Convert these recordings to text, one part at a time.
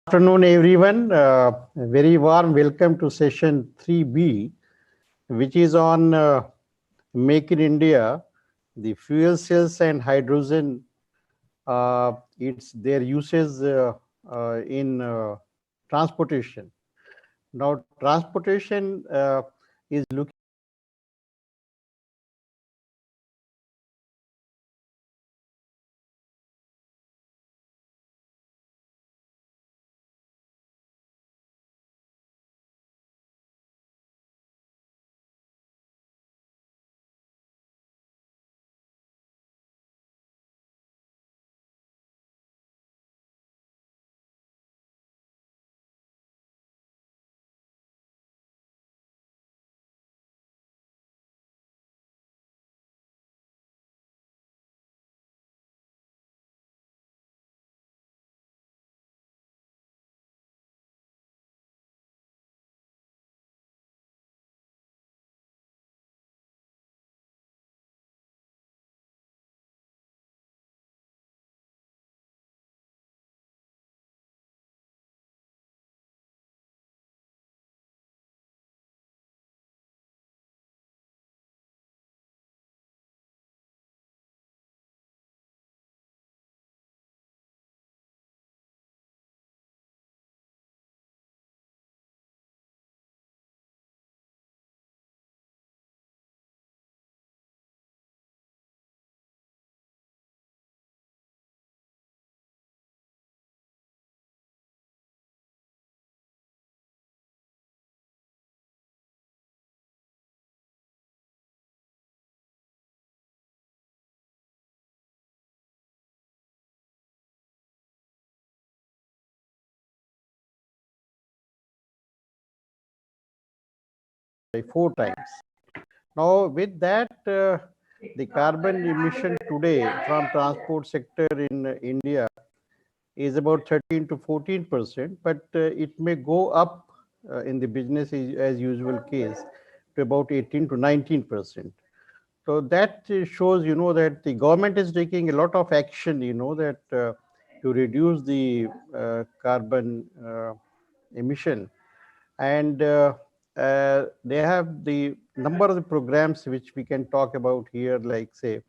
Afternoon, everyone. A very warm welcome to session 3B, which is on Make in India, the fuel cells and hydrogen, it's their uses in transportation. Now, transportation is looking by 4 times. Now, with that, the carbon emission today from transport sector in India is about 13 to 14%, but it may go up in the business as usual case to about 18 to 19%. So that shows, that the government is taking a lot of action, that to reduce the carbon emission. And they have the number of the programs which we can talk about here, like say,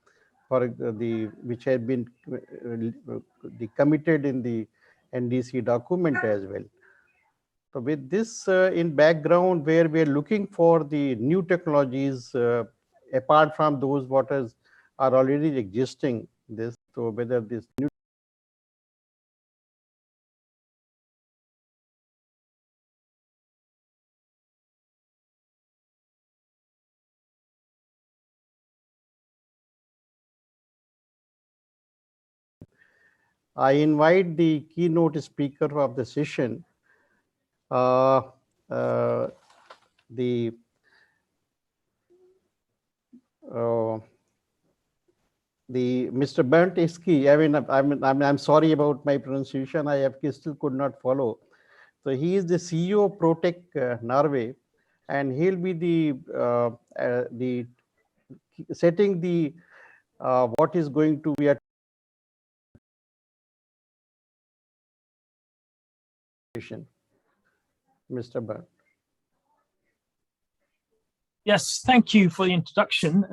for the which have been committed in the NDC document as well. So with this in background, where we are looking for the new technologies apart from those what are already existing, this, so whether this new I invite the keynote speaker of the session, uh, uh, the uh, Mr. Bernd Iski. I'm sorry about my pronunciation. I still could not follow. So he is the CEO of Protec Norway, and he'll be the setting the what is going to be a Mr. Bernd. Yes, thank you for the introduction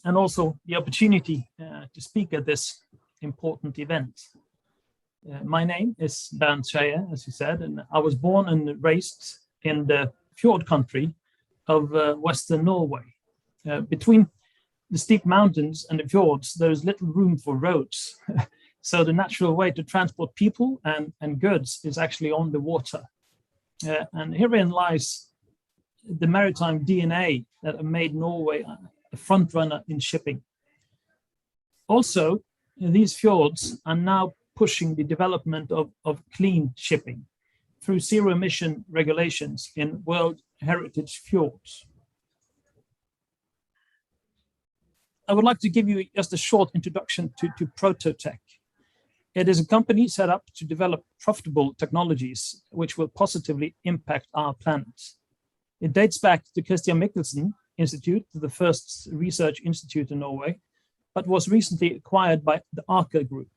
and also the opportunity to speak at this important event. My name is Bernd Schreier, as you said, and I was born and raised in the fjord country of Western Norway. Between the steep mountains and the fjords, there is little room for roads. So the natural way to transport people and goods is actually on the water. And herein lies the maritime DNA that made Norway a front runner in shipping. Also, these fjords are now pushing the development of clean shipping through zero emission regulations in World Heritage Fjords. I would like to give you just a short introduction to Prototech. It is a company set up to develop profitable technologies which will positively impact our planet. It dates back to Christian Michelsen Institute, the first research institute in Norway, but was recently acquired by the Aker Group.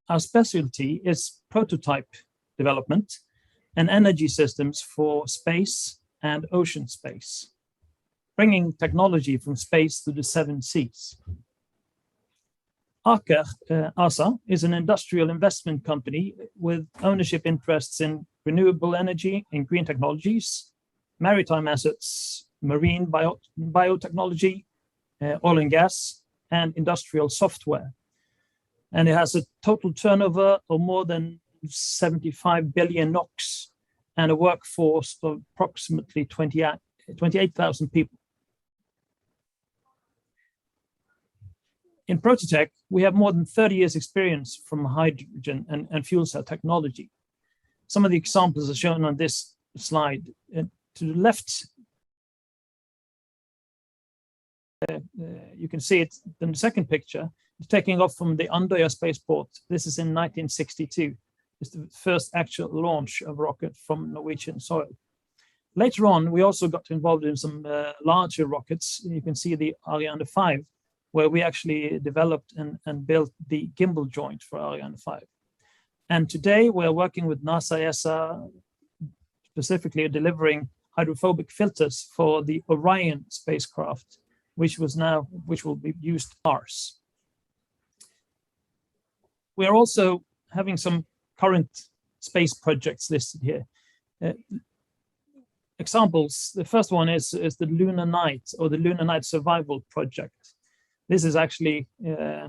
our specialty is prototype development and energy systems for space and ocean space, bringing technology from space to the 7 seas. Aker ASA is an industrial investment company with ownership interests in renewable energy and green technologies, maritime assets, marine biotechnology, oil and gas, and industrial software. And it has a total turnover of more than 75 billion NOK and a workforce of approximately 28,000 people. In Prototech, we have more than 30 years experience from hydrogen and fuel cell technology. Some of the examples are shown on this slide. To the left, you can see it in the second picture, taking off from the Andøya spaceport. This is in 1962. It's the first actual launch of a rocket from Norwegian soil. Later on, we also got involved in some larger rockets. You can see the Ariane 5, where we actually developed and built the gimbal joint for Ariane 5. And today we're working with NASA ESA, specifically delivering hydrophobic filters for the Orion spacecraft, which will be used on Mars. We are also having some current space projects listed here. Examples, the first one is the Lunar Night, or the Lunar Night Survival Project. This is actually a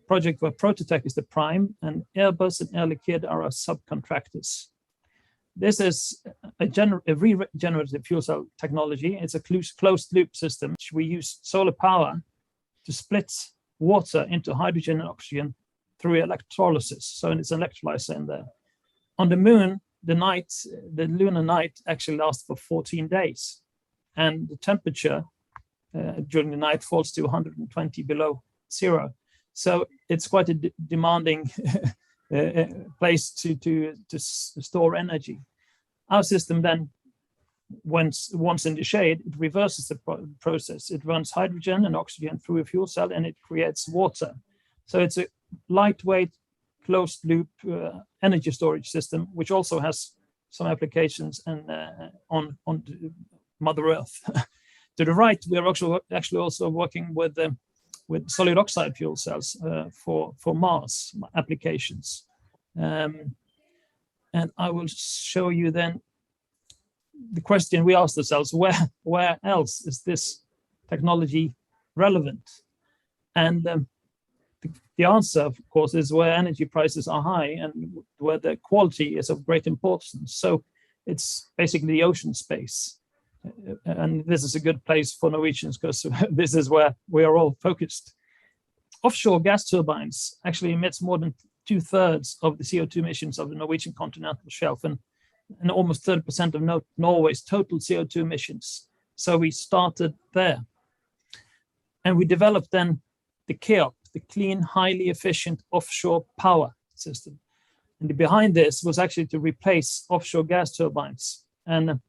project where Prototech is the prime and Airbus and Air Liquide are our subcontractors. This is a regenerative fuel cell technology. It's a closed loop system, which we use solar power to split water into hydrogen and oxygen through electrolysis. So it's an electrolyzer in there. On the moon, the lunar night actually lasts for 14 days. And the temperature during the night falls to 120 below zero. So it's quite a demanding place to store energy. Our system then, once in the shade, it reverses the process. It runs hydrogen and oxygen through a fuel cell and it creates water. So it's a lightweight, closed loop energy storage system, which also has some applications on Mother Earth. To the right, we are actually also working with solid oxide fuel cells for Mars applications. And I will show you then the question we asked ourselves, where else is this technology relevant? And the answer, of course, is where energy prices are high and where the quality is of great importance. So it's basically the ocean space. And this is a good place for Norwegians because this is where we are all focused. Offshore gas turbines actually emits more than 2/3 of the CO2 emissions of the Norwegian continental shelf and almost 30% of Norway's total CO2 emissions. So we started there. And we developed then the CHEOP, the Clean, Highly Efficient Offshore Power System. And behind this was actually to replace offshore gas turbines. And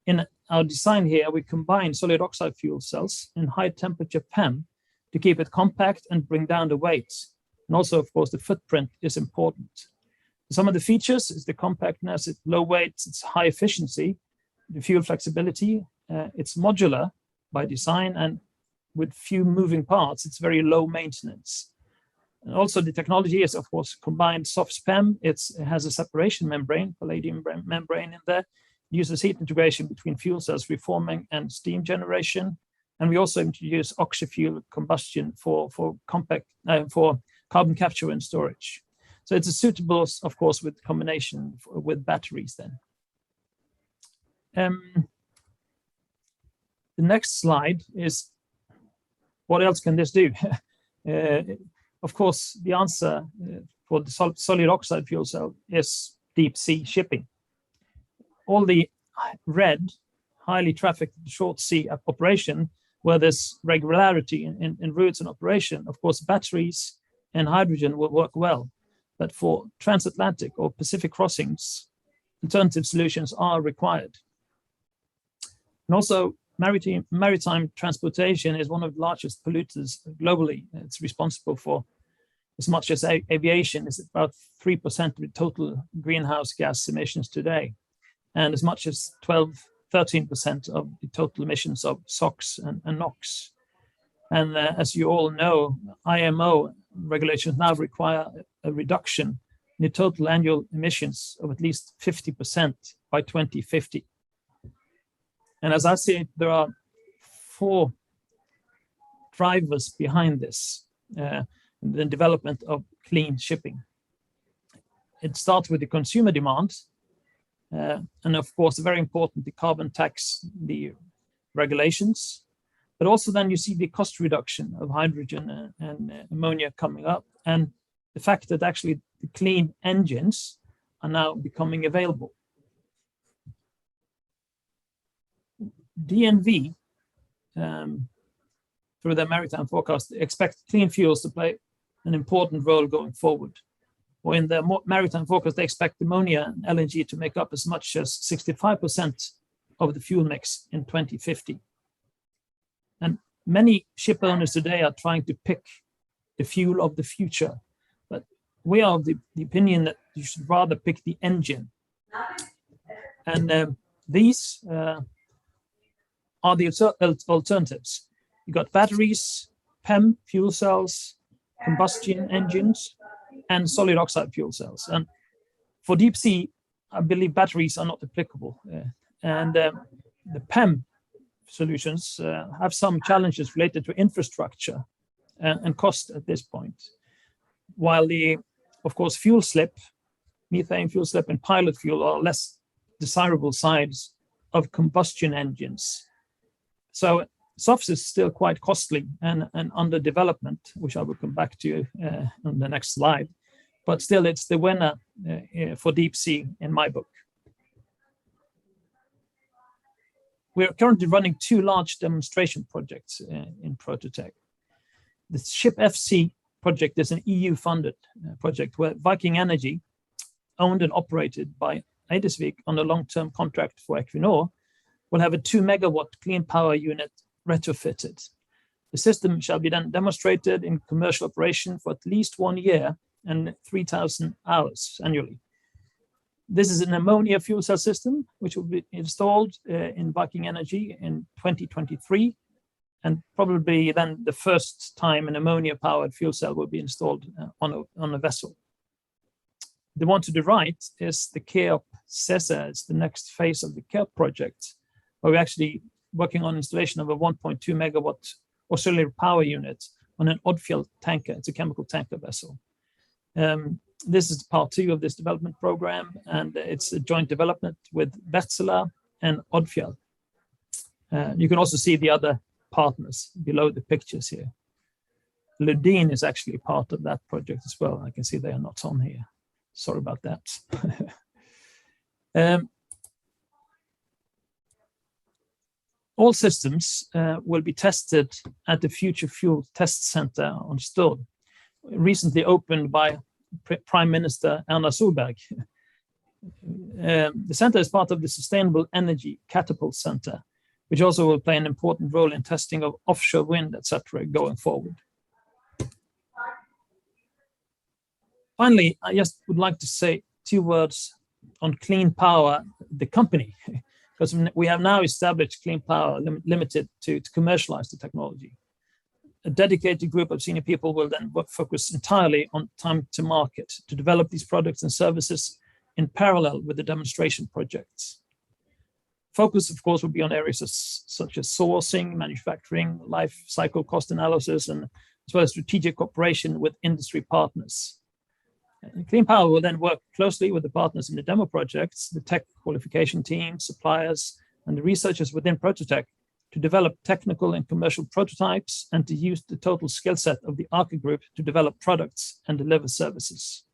in our design here, we combine solid oxide fuel cells in high temperature PEM to keep it compact and bring down the weight. And also, of course, the footprint is important. Some of the features is the compactness, it's low weight, it's high efficiency, the fuel flexibility, it's modular by design, and with few moving parts, it's very low maintenance. And also the technology is, of course, combined soft PEM. It has a separation membrane, palladium membrane in there. It uses heat integration between fuel cells reforming and steam generation. And we also introduce oxy-fuel combustion for carbon capture and storage. So it's a suitable, of course, with combination with batteries then. The next slide is, what else can this do? Of course, the answer for the solid oxide fuel cell is deep sea shipping. All the red, highly trafficked short sea operation, where there's regularity in routes and operation, of course, batteries and hydrogen will work well. But for transatlantic or Pacific crossings, alternative solutions are required. And also, maritime transportation is one of the largest polluters globally. It's responsible for as much as aviation is about 3% of the total greenhouse gas emissions today, and as much as 13% of the total emissions of SOx and NOx. And as you all know, IMO regulations now require a reduction in the total annual emissions of at least 50% by 2050. And as I see it, there are 4 drivers behind this, the development of clean shipping. It starts with the consumer demand, and of course, very important, the carbon tax, the regulations, but also then you see the cost reduction of hydrogen and ammonia coming up, and the fact that actually the clean engines are now becoming available. DNV, through their maritime forecast, expect clean fuels to play an important role going forward. Or in their maritime forecast, they expect ammonia and LNG to make up as much as 65% of the fuel mix in 2050. And many ship owners today are trying to pick the fuel of the future, but we are of the opinion that you should rather pick the engine. And these are the alternatives. You got batteries, PEM fuel cells, combustion engines, and solid oxide fuel cells. And for deep sea, I believe batteries are not applicable. And the PEM solutions have some challenges related to infrastructure and cost at this point. While of course, fuel slip, methane fuel slip and pilot fuel are less desirable sides of combustion engines. So SOFs is still quite costly and under development, which I will come back to on the next slide. But still, it's the winner for deep sea in my book. We are currently running 2 large demonstration projects in Prototech. The Ship FC project is an EU-funded project where Viking Energy, owned and operated by Eidesvik on a long-term contract for Equinor, will have a 2 megawatt clean power unit retrofitted. The system shall be then demonstrated in commercial operation for at least 1 year and 3,000 hours annually. This is an ammonia fuel cell system, which will be installed in Viking Energy in 2023, and probably then the first time an ammonia-powered fuel cell will be installed on a vessel. The one to the right is the KEOP CESA. It's the next phase of the KEOP project, where we're actually working on installation of a 1.2 megawatt auxiliary power unit on an Odfjell tanker. It's a chemical tanker vessel. This is part 2 of this development program, and it's a joint development with Wärtsilä and Odfjell. You can also see the other partners below the pictures here. Lundin is actually part of that project as well. I can see they are not on here. Sorry about that. All systems will be tested at the Future Fuel Test Center on Stord, recently opened by Prime Minister Erna Solberg. The center is part of the Sustainable Energy Catapult Center, which also will play an important role in testing of offshore wind, etc., going forward. Finally, I just would like to say 2 words on Clean Power, the company, because we have now established Clean Power Limited to commercialize the technology. A dedicated group of senior people will then focus entirely on time to market to develop these products and services in parallel with the demonstration projects. Focus, of course, will be on areas such as sourcing, manufacturing, life cycle cost analysis, and as well as strategic cooperation with industry partners. Clean Power will then work closely with the partners in the demo projects, the tech qualification team, suppliers, and the researchers within Prototech to develop technical and commercial prototypes and to use the total skill set of the Aker Group to develop products and deliver services.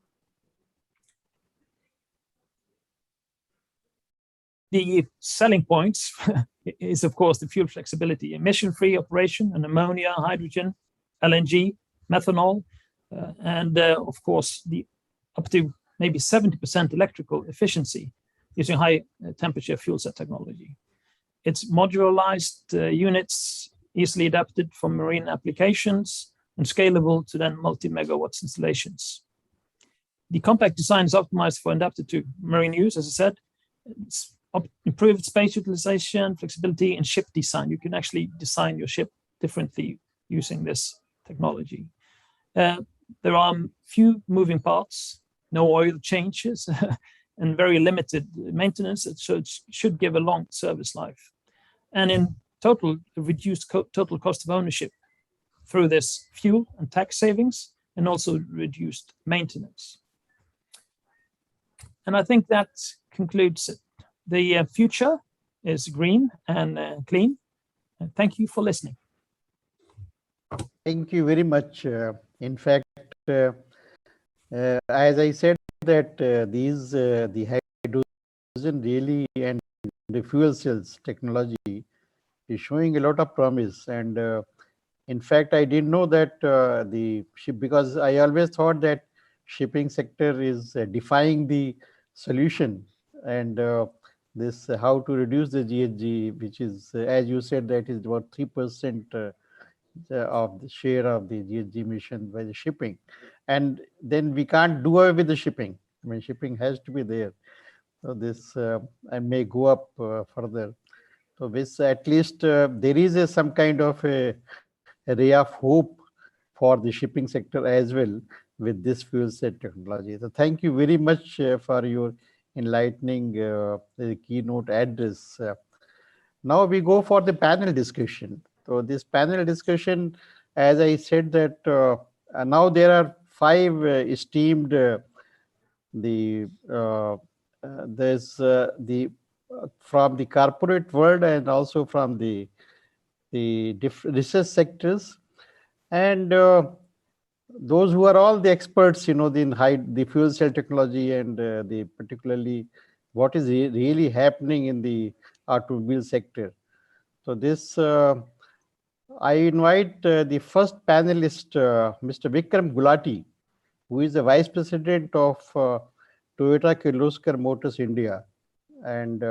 The selling points is, of course, the fuel flexibility, emission-free operation, and ammonia, hydrogen, LNG, methanol, and of course, the up to maybe 70% electrical efficiency using high temperature fuel cell technology. It's modularized units, easily adapted for marine applications, and scalable to then multi-megawatts installations. The compact design is optimized for adapted to marine use, as I said. It's improved space utilization, flexibility, and ship design. You can actually design your ship differently using this technology. There are few moving parts, no oil changes, and very limited maintenance, so it should give a long service life. And in total, reduced total cost of ownership through this fuel and tax savings, and also reduced maintenance. And I think that concludes it. The future is green and clean. And thank you for listening. Thank you very much. In fact, as I said, that the hydrogen really and the fuel cells technology is showing a lot of promise. And in fact, I didn't know that the ship, because I always thought that shipping sector is defying the solution, and this how to reduce the GHG, which is, as you said, that is about 3% of the share of the GHG emission by the shipping. And then we can't do away with the shipping. I mean, shipping has to be there. So this I may go up further. So this, at least there is some kind of a ray of hope for the shipping sector as well with this fuel cell technology. So thank you very much for your enlightening keynote address. Now we go for the panel discussion. So this panel discussion, as I said, that now there are 5 esteemed there's the from the corporate world and also from the different research sectors, and those who are all the experts, in the fuel cell technology, and the particularly what is really happening in the automobile sector. So this I invite the first panelist, Mr. Vikram Gulati, who is the Vice President of Toyota Kirloskar Motors India. And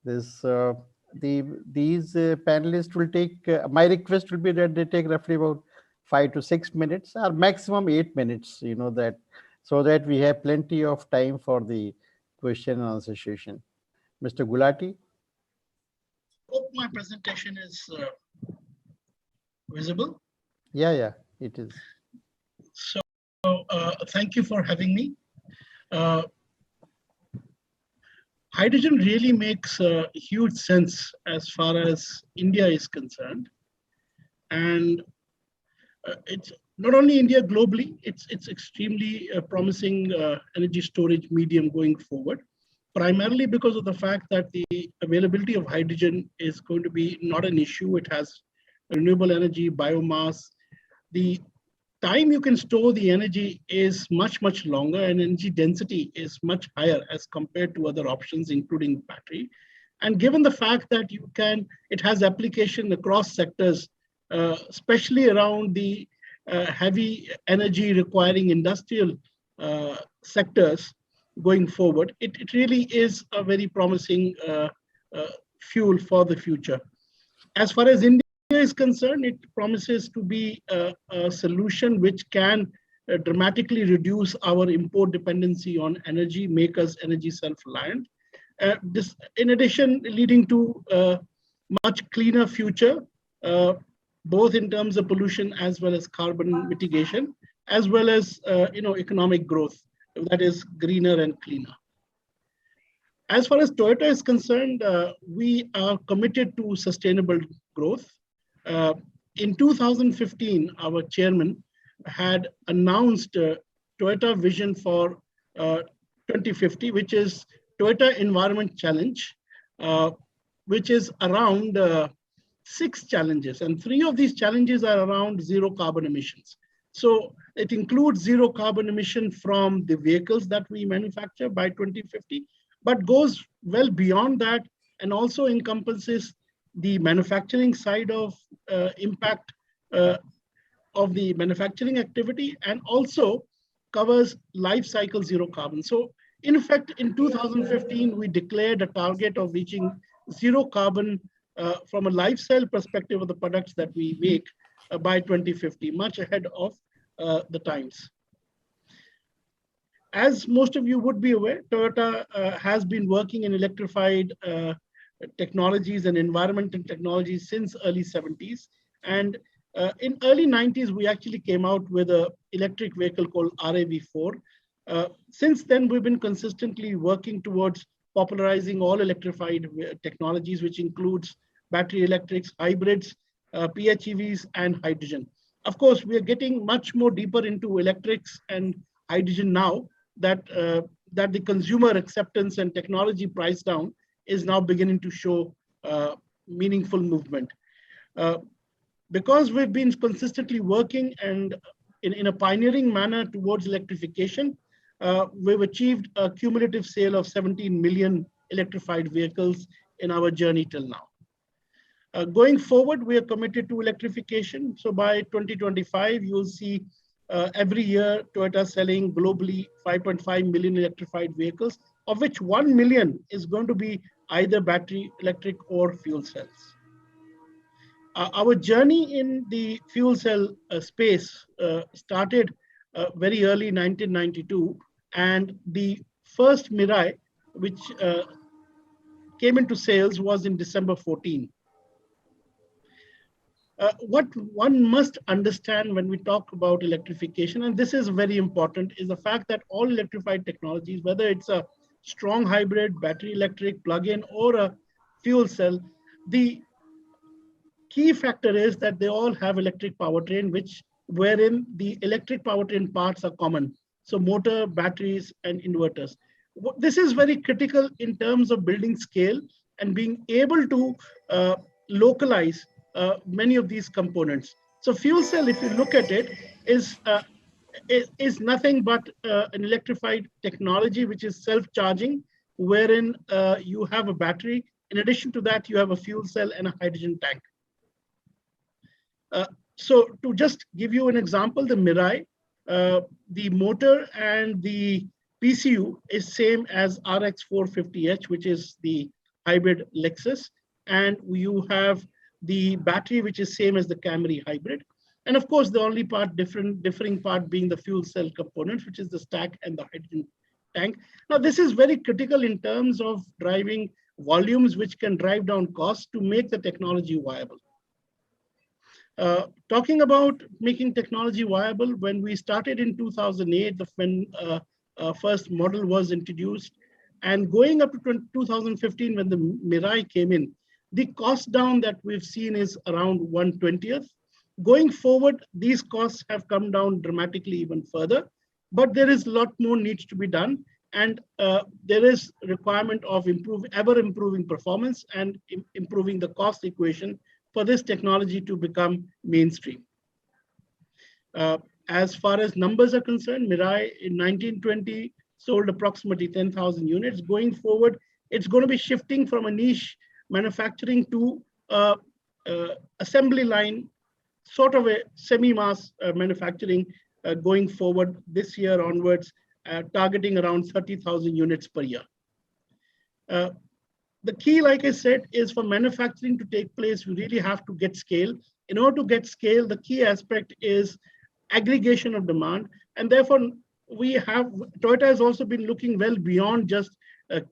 these panelists will take, my request will be that they take roughly about 5 to 6 minutes, or maximum 8 minutes, that, so that we have plenty of time for the question and answer session. Mr. Gulati. Hope my presentation is visible. Yeah, it is. So thank you for having me. Hydrogen really makes huge sense as far as India is concerned. And it's not only India, globally, it's extremely promising energy storage medium going forward, primarily because of the fact that the availability of hydrogen is going to be not an issue. It has renewable energy, biomass. The time you can store the energy is much, much longer, and energy density is much higher as compared to other options, including battery. And given the fact that it has application across sectors, especially around the heavy energy requiring industrial sectors going forward, it really is a very promising fuel for the future. As far as India is concerned, it promises to be a solution which can dramatically reduce our import dependency on energy, make us energy self-reliant. This, in addition, leading to a much cleaner future, both in terms of pollution as well as carbon mitigation, as well as economic growth that is greener and cleaner. As far as Toyota is concerned, we are committed to sustainable growth. In 2015, our chairman had announced Toyota Vision for 2050, which is Toyota Environment Challenge, which is around 6 challenges, and 3 of these challenges are around zero carbon emissions. So it includes zero carbon emission from the vehicles that we manufacture by 2050, but goes well beyond that, and also encompasses the manufacturing side of impact of the manufacturing activity, and also covers life cycle zero carbon. So in effect, in 2015, we declared a target of reaching zero carbon from a life cycle perspective of the products that we make by 2050, much ahead of the times. As most of you would be aware, Toyota has been working in electrified technologies and environmental technologies since early 70s. And in early 90s, we actually came out with an electric vehicle called RAV4. Since then, we've been consistently working towards popularizing all electrified technologies, which includes battery electrics, hybrids, PHEVs, and hydrogen. Of course, we are getting much more deeper into electrics and hydrogen now that the consumer acceptance and technology price down is now beginning to show meaningful movement. Because we've been consistently working and in a pioneering manner towards electrification, we've achieved a cumulative sale of 17 million electrified vehicles in our journey till now. Going forward, we are committed to electrification. So by 2025, you'll see every year Toyota selling globally 5.5 million electrified vehicles, of which 1 million is going to be either battery electric or fuel cells. Our journey in the fuel cell space started very early 1992, and the first Mirai, which came into sales, was in December 14. What one must understand when we talk about electrification, and this is very important, is the fact that all electrified technologies, whether it's a strong hybrid, battery electric, plug-in, or a fuel cell, the key factor is that they all have electric powertrain, wherein the electric powertrain parts are common. So motor, batteries, and inverters. This is very critical in terms of building scale and being able to localize many of these components. So fuel cell, if you look at it, is nothing but an electrified technology which is self-charging, wherein you have a battery. In addition to that, you have a fuel cell and a hydrogen tank. So to just give you an example, the Mirai, the motor and the PCU is same as RX 450h, which is the hybrid Lexus. And you have the battery, which is same as the Camry hybrid. And of course, the only differing part being the fuel cell components, which is the stack and the hydrogen tank. Now, this is very critical in terms of driving volumes, which can drive down costs to make the technology viable. Talking about making technology viable, when we started in 2008, when first model was introduced, and going up to 2015 when the Mirai came in, the cost down that we've seen is around 1/20th. Going forward, these costs have come down dramatically even further, but there is a lot more needs to be done. And there is requirement of ever improving performance and improving the cost equation for this technology to become mainstream. As far as numbers are concerned, Mirai in 1920 sold approximately 10,000 units. Going forward, it's going to be shifting from a niche manufacturing to assembly line, sort of a semi-mass manufacturing going forward this year onwards, targeting around 30,000 units per year. The key, like I said, is for manufacturing to take place, we really have to get scale. In order to get scale, the key aspect is aggregation of demand. And therefore, Toyota has also been looking well beyond just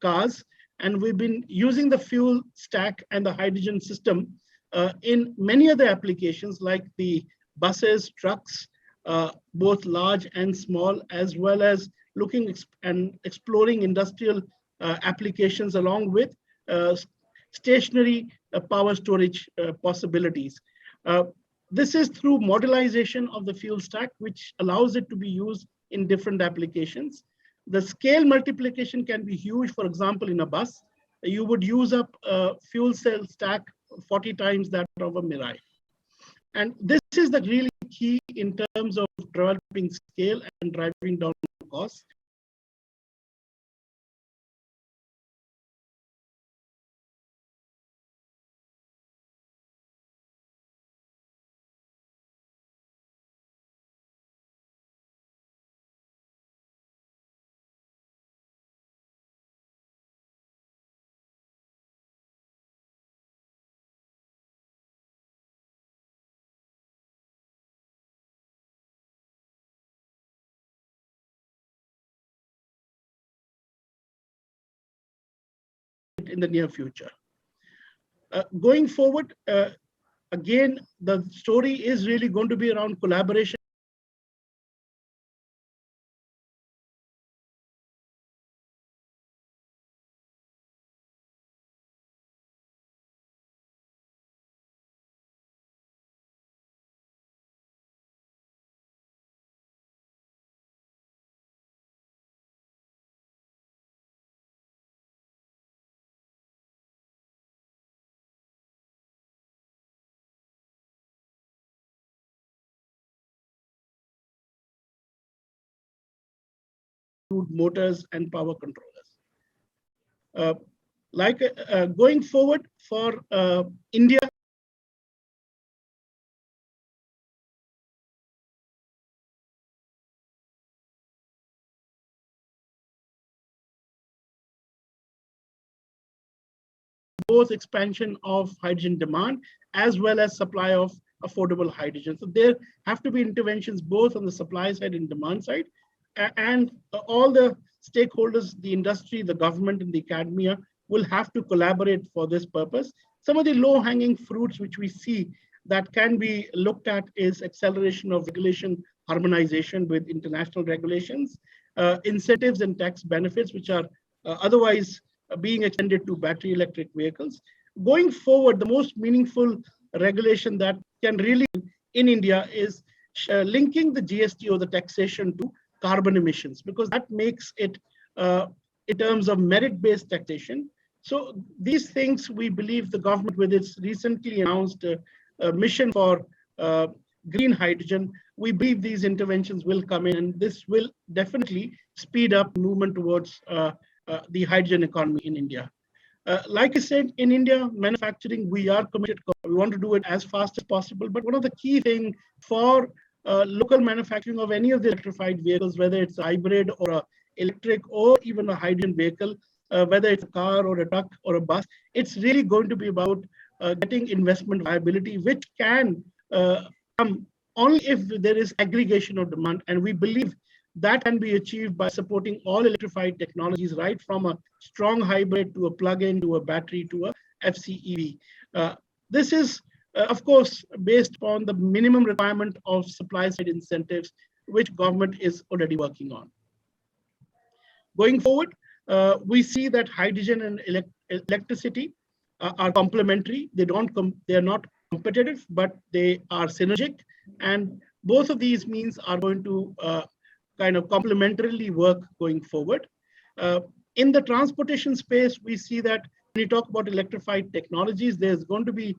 cars. And we've been using the fuel stack and the hydrogen system in many other applications like the buses, trucks, both large and small, as well as looking and exploring industrial applications along with stationary power storage possibilities. This is through modelization of the fuel stack, which allows it to be used in different applications. The scale multiplication can be huge. For example, in a bus, you would use up a fuel cell stack 40 times that of a Mirai. And this is the really key in terms of developing scale and driving down costs. in the near future. Going forward, again, the story is really going to be around collaboration. Motors and power controllers. Going forward for India, both expansion of hydrogen demand as well as supply of affordable hydrogen. So there have to be interventions both on the supply side and demand side, and all the stakeholders, the industry, the government, and the academia will have to collaborate for this purpose. Some of the low-hanging fruits which we see that can be looked at is acceleration of regulation harmonization with international regulations, incentives and tax benefits which are otherwise being extended to battery electric vehicles. Going forward, the most meaningful regulation that can really in India is linking the GST or the taxation to carbon emissions, because that makes it in terms of merit-based taxation. So these things, we believe the government with its recently announced mission for green hydrogen, we believe these interventions will come in, and this will definitely speed up movement towards the hydrogen economy in India. Like I said, in India, manufacturing, we are committed. We want to do it as fast as possible. But one of the key things for local manufacturing of any of the electrified vehicles, whether it's a hybrid or a electric or even a hydrogen vehicle, whether it's a car or a truck or a bus, it's really going to be about getting investment viability, which can come only if there is aggregation of demand. And we believe that can be achieved by supporting all electrified technologies, right from a strong hybrid to a plug-in to a battery to a FCEV. This is, of course, based on the minimum requirement of supply-side incentives, which government is already working on. Going forward, we see that hydrogen and electricity are complementary. They are not competitive, but they are synergic. And both of these means are going to kind of complementarily work going forward. In the transportation space, we see that when you talk about electrified technologies, there's going to be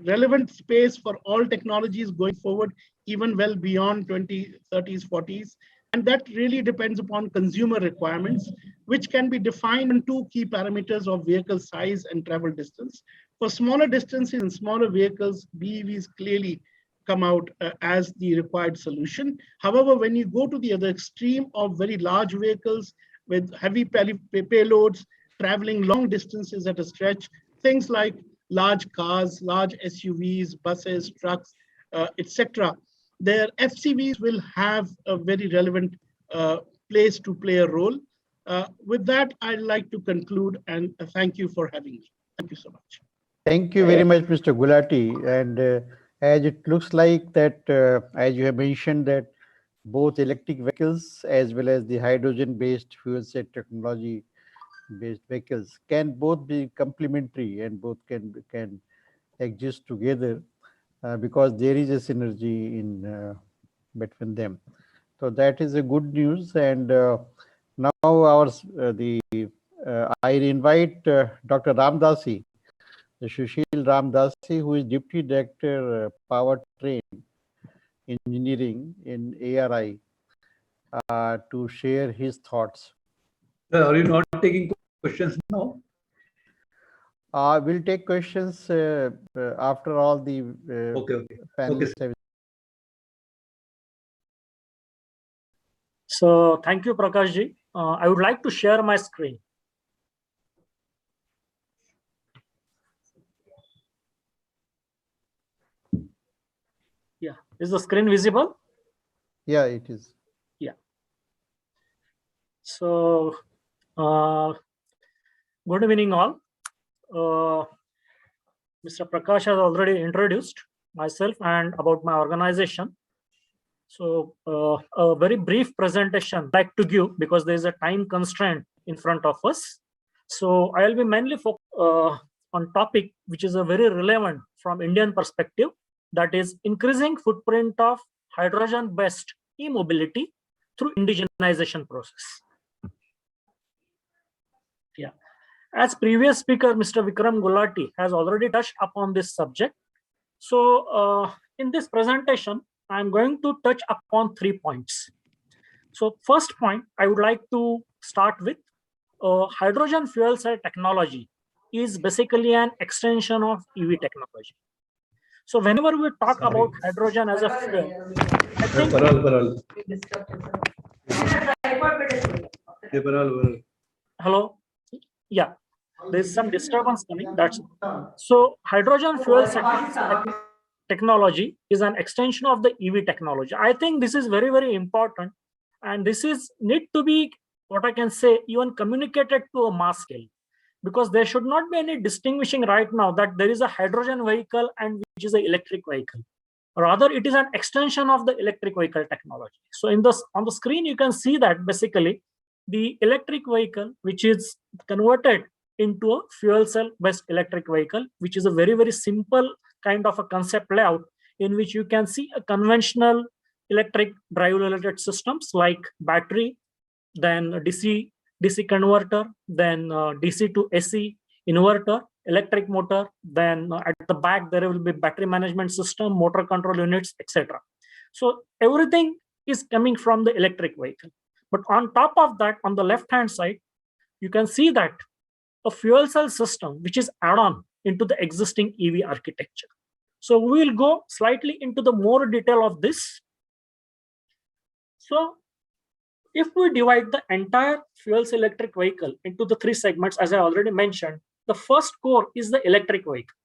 relevant space for all technologies going forward, even well beyond 2030s, 40s. And that really depends upon consumer requirements, which can be defined in two key parameters of vehicle size and travel distance. For smaller distances and smaller vehicles, BEVs clearly come out as the required solution. However, when you go to the other extreme of very large vehicles with heavy payloads, traveling long distances at a stretch, things like large cars, large SUVs, buses, trucks, etc., their FCVs will have a very relevant place to play a role. With that, I'd like to conclude and thank you for having me. Thank you so much. Thank you very much, Mr. Gulati. And as it looks like that, as you have mentioned, that both electric vehicles as well as the hydrogen-based fuel cell technology-based vehicles can both be complementary and both can exist together because there is a synergy in between them. So that is a good news. And now I invite Dr. Ramdasi, the Sushil Ramdasi, who is Deputy Director Powertrain Engineering in ARI, to share his thoughts. Are you not taking questions now? We'll take questions after all the panelists have. So thank you, Prakash ji. I would like to share my screen. Yeah, is the screen visible? Yeah, it is. Yeah. So Good evening, all. Mr. Prakash has already introduced myself and about my organization. So a very brief presentation I'd like to give because there is a time constraint in front of us. So I'll be mainly focused on topic which is a very relevant from Indian perspective, that is increasing footprint of hydrogen-based e-mobility through indigenization process. Yeah, as previous speaker, Mr. Vikram Gulati has already touched upon this subject. So in this presentation, I'm going to touch upon 3 points. So first point, I would like to start with hydrogen fuel cell technology is basically an extension of EV technology. So whenever we talk about hydrogen as a fuel, I think hello, yeah, there's some disturbance coming. That's so hydrogen fuel cell technology is an extension of the EV technology. I think this is very, very important, and this is need to be, what I can say, even communicated to a mass scale, because there should not be any distinguishing right now that there is a hydrogen vehicle and which is an electric vehicle. Rather, it is an extension of the electric vehicle technology. So in this, on the screen, you can see that basically the electric vehicle, which is converted into a fuel cell based electric vehicle, which is a very, very simple kind of a concept layout in which you can see a conventional electric drive related systems like battery, then DC converter, then DC to AC inverter, electric motor, then at the back there will be battery management system, motor control units, etc. So everything is coming from the electric vehicle. But on top of that, on the left hand side, you can see that a fuel cell system which is add-on into the existing EV architecture. So we will go slightly into the more detail of this. So if we divide the entire fuel cell electric vehicle into the 3 segments, as I already mentioned, the first core is the electric vehicle.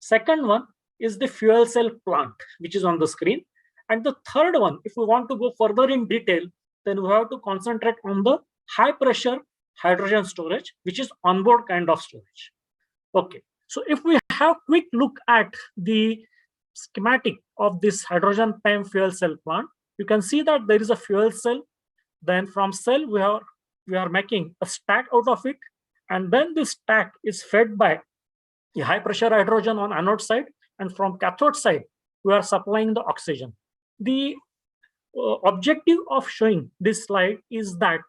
Second one is the fuel cell plant, which is on the screen. And the third one, if we want to go further in detail, then we have to concentrate on the high pressure hydrogen storage, which is onboard kind of storage. Okay, so if we have a quick look at the schematic of this hydrogen PEM fuel cell plant, you can see that there is a fuel cell. Then from cell, we are making a stack out of it. And then this stack is fed by the high pressure hydrogen on anode side. And from cathode side, we are supplying the oxygen. The objective of showing this slide is that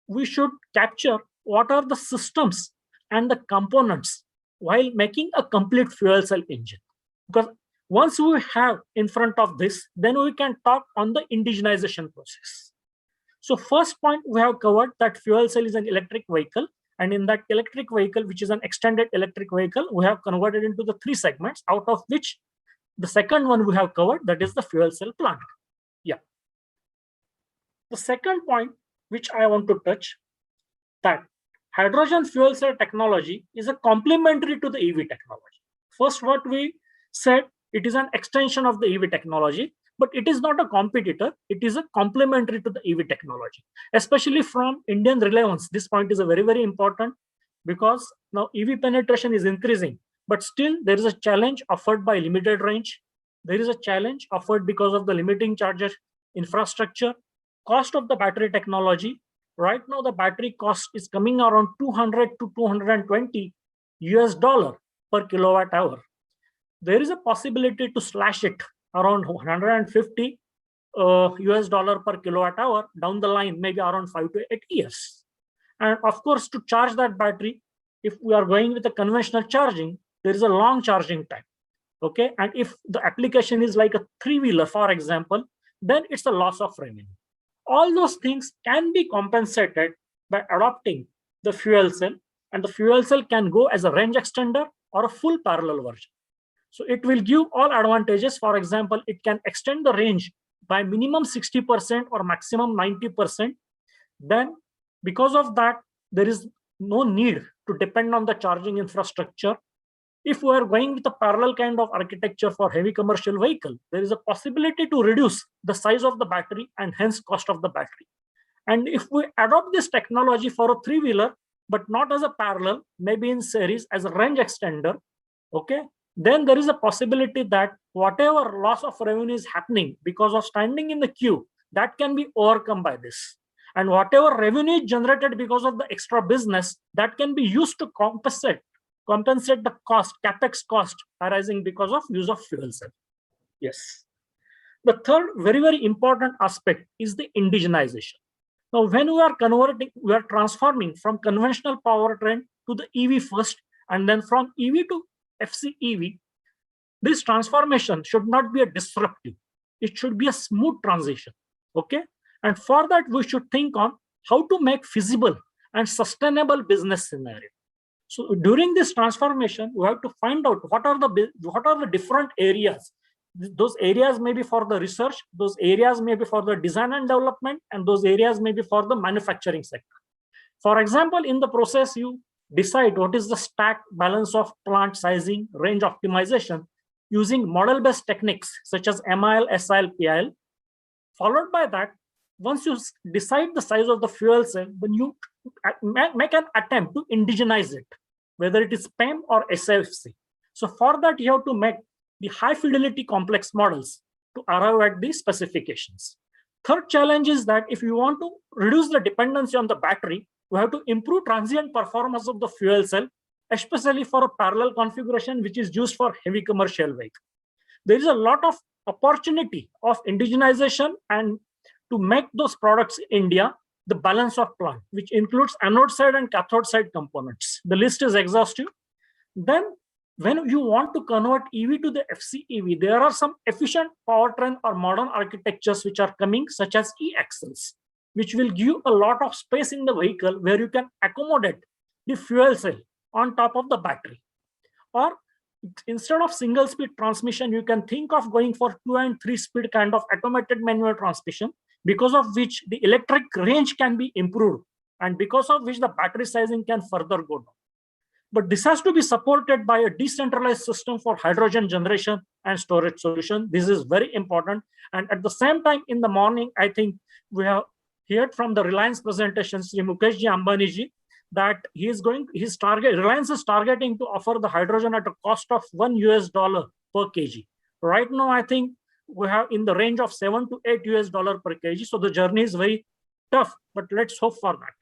we should capture what are the systems and the components while making a complete fuel cell engine. Because once we have in front of this, then we can talk on the indigenization process. So first point, we have covered that fuel cell is an electric vehicle. And in that electric vehicle, which is an extended electric vehicle, we have converted into the 3 segments, out of which the second one we have covered, that is the fuel cell plant. Yeah. The second point, which I want to touch, that hydrogen fuel cell technology is a complementary to the EV technology. First, what we said, it is an extension of the EV technology, but it is not a competitor. It is a complementary to the EV technology, especially from Indian relevance. This point is a very, very important because now EV penetration is increasing, but still there is a challenge offered by limited range. There is a challenge offered because of the limiting charger infrastructure, cost of the battery technology. Right now, the battery cost is coming around 200 to 220 US dollar per kilowatt hour. There is a possibility to slash it around 150 US dollar per kilowatt hour down the line, maybe around 5 to 8 years. And of course, to charge that battery, if we are going with a conventional charging, there is a long charging time. Okay, and if the application is like a 3-wheeler, for example, then it's a loss of revenue. All those things can be compensated by adopting the fuel cell, and the fuel cell can go as a range extender or a full parallel version. So it will give all advantages. For example, it can extend the range by minimum 60% or maximum 90%. Then because of that, there is no need to depend on the charging infrastructure. If we are going with a parallel kind of architecture for heavy commercial vehicle, there is a possibility to reduce the size of the battery and hence cost of the battery. And if we adopt this technology for a 3-wheeler, but not as a parallel, maybe in series as a range extender, okay, then there is a possibility that whatever loss of revenue is happening because of standing in the queue, that can be overcome by this. And whatever revenue is generated because of the extra business, that can be used to compensate the cost, capex cost arising because of use of fuel cell. Yes. The third very, very important aspect is the indigenization. Now, when we are transforming from conventional powertrain to the EV first, and then from EV to FCEV, this transformation should not be a disruptive. It should be a smooth transition, okay? And for that, we should think on how to make feasible and sustainable business scenario. So during this transformation, we have to find out what are the different areas. Those areas may be for the research, those areas may be for the design and development, and those areas may be for the manufacturing sector. For example, in the process, you decide what is the stack balance of plant sizing, range optimization using model-based techniques such as MIL, SIL, PIL. Followed by that, once you decide the size of the fuel cell, then you make an attempt to indigenize it, whether it is PEM or SFC. So for that, you have to make the high fidelity complex models to arrive at the specifications. Third challenge is that if you want to reduce the dependency on the battery, we have to improve transient performance of the fuel cell, especially for a parallel configuration which is used for heavy commercial vehicle. There is a lot of opportunity of indigenization and to make those products in India, the balance of plant, which includes anode side and cathode side components. The list is exhaustive. Then when you want to convert EV to the FCEV, there are some efficient powertrain or modern architectures which are coming, such as e-axles, which will give a lot of space in the vehicle where you can accommodate the fuel cell on top of the battery. Or instead of single speed transmission, you can think of going for 2 and 3 speed kind of automated manual transmission, because of which the electric range can be improved and because of which the battery sizing can further go down. But this has to be supported by a decentralized system for hydrogen generation and storage solution. This is very important. And at the same time, in the morning, I think we have heard from the Reliance presentation, Sri Mukesh Ji Ambani Ji, that Reliance is targeting to offer the hydrogen at a cost of $1 per kg. Right now, I think we have in the range of $7 to $8 per kg. So the journey is very tough, but let's hope for that.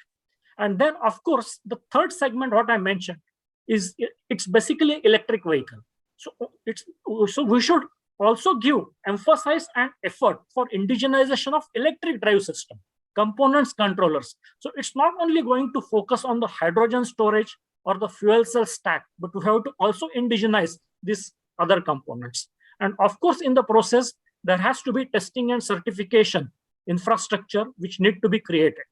And then, of course, the third segment, what I mentioned, is it's basically electric vehicle. So we should also give emphasis and effort for indigenization of electric drive system, components, controllers. So it's not only going to focus on the hydrogen storage or the fuel cell stack, but we have to also indigenize these other components. And of course, in the process, there has to be testing and certification infrastructure which need to be created.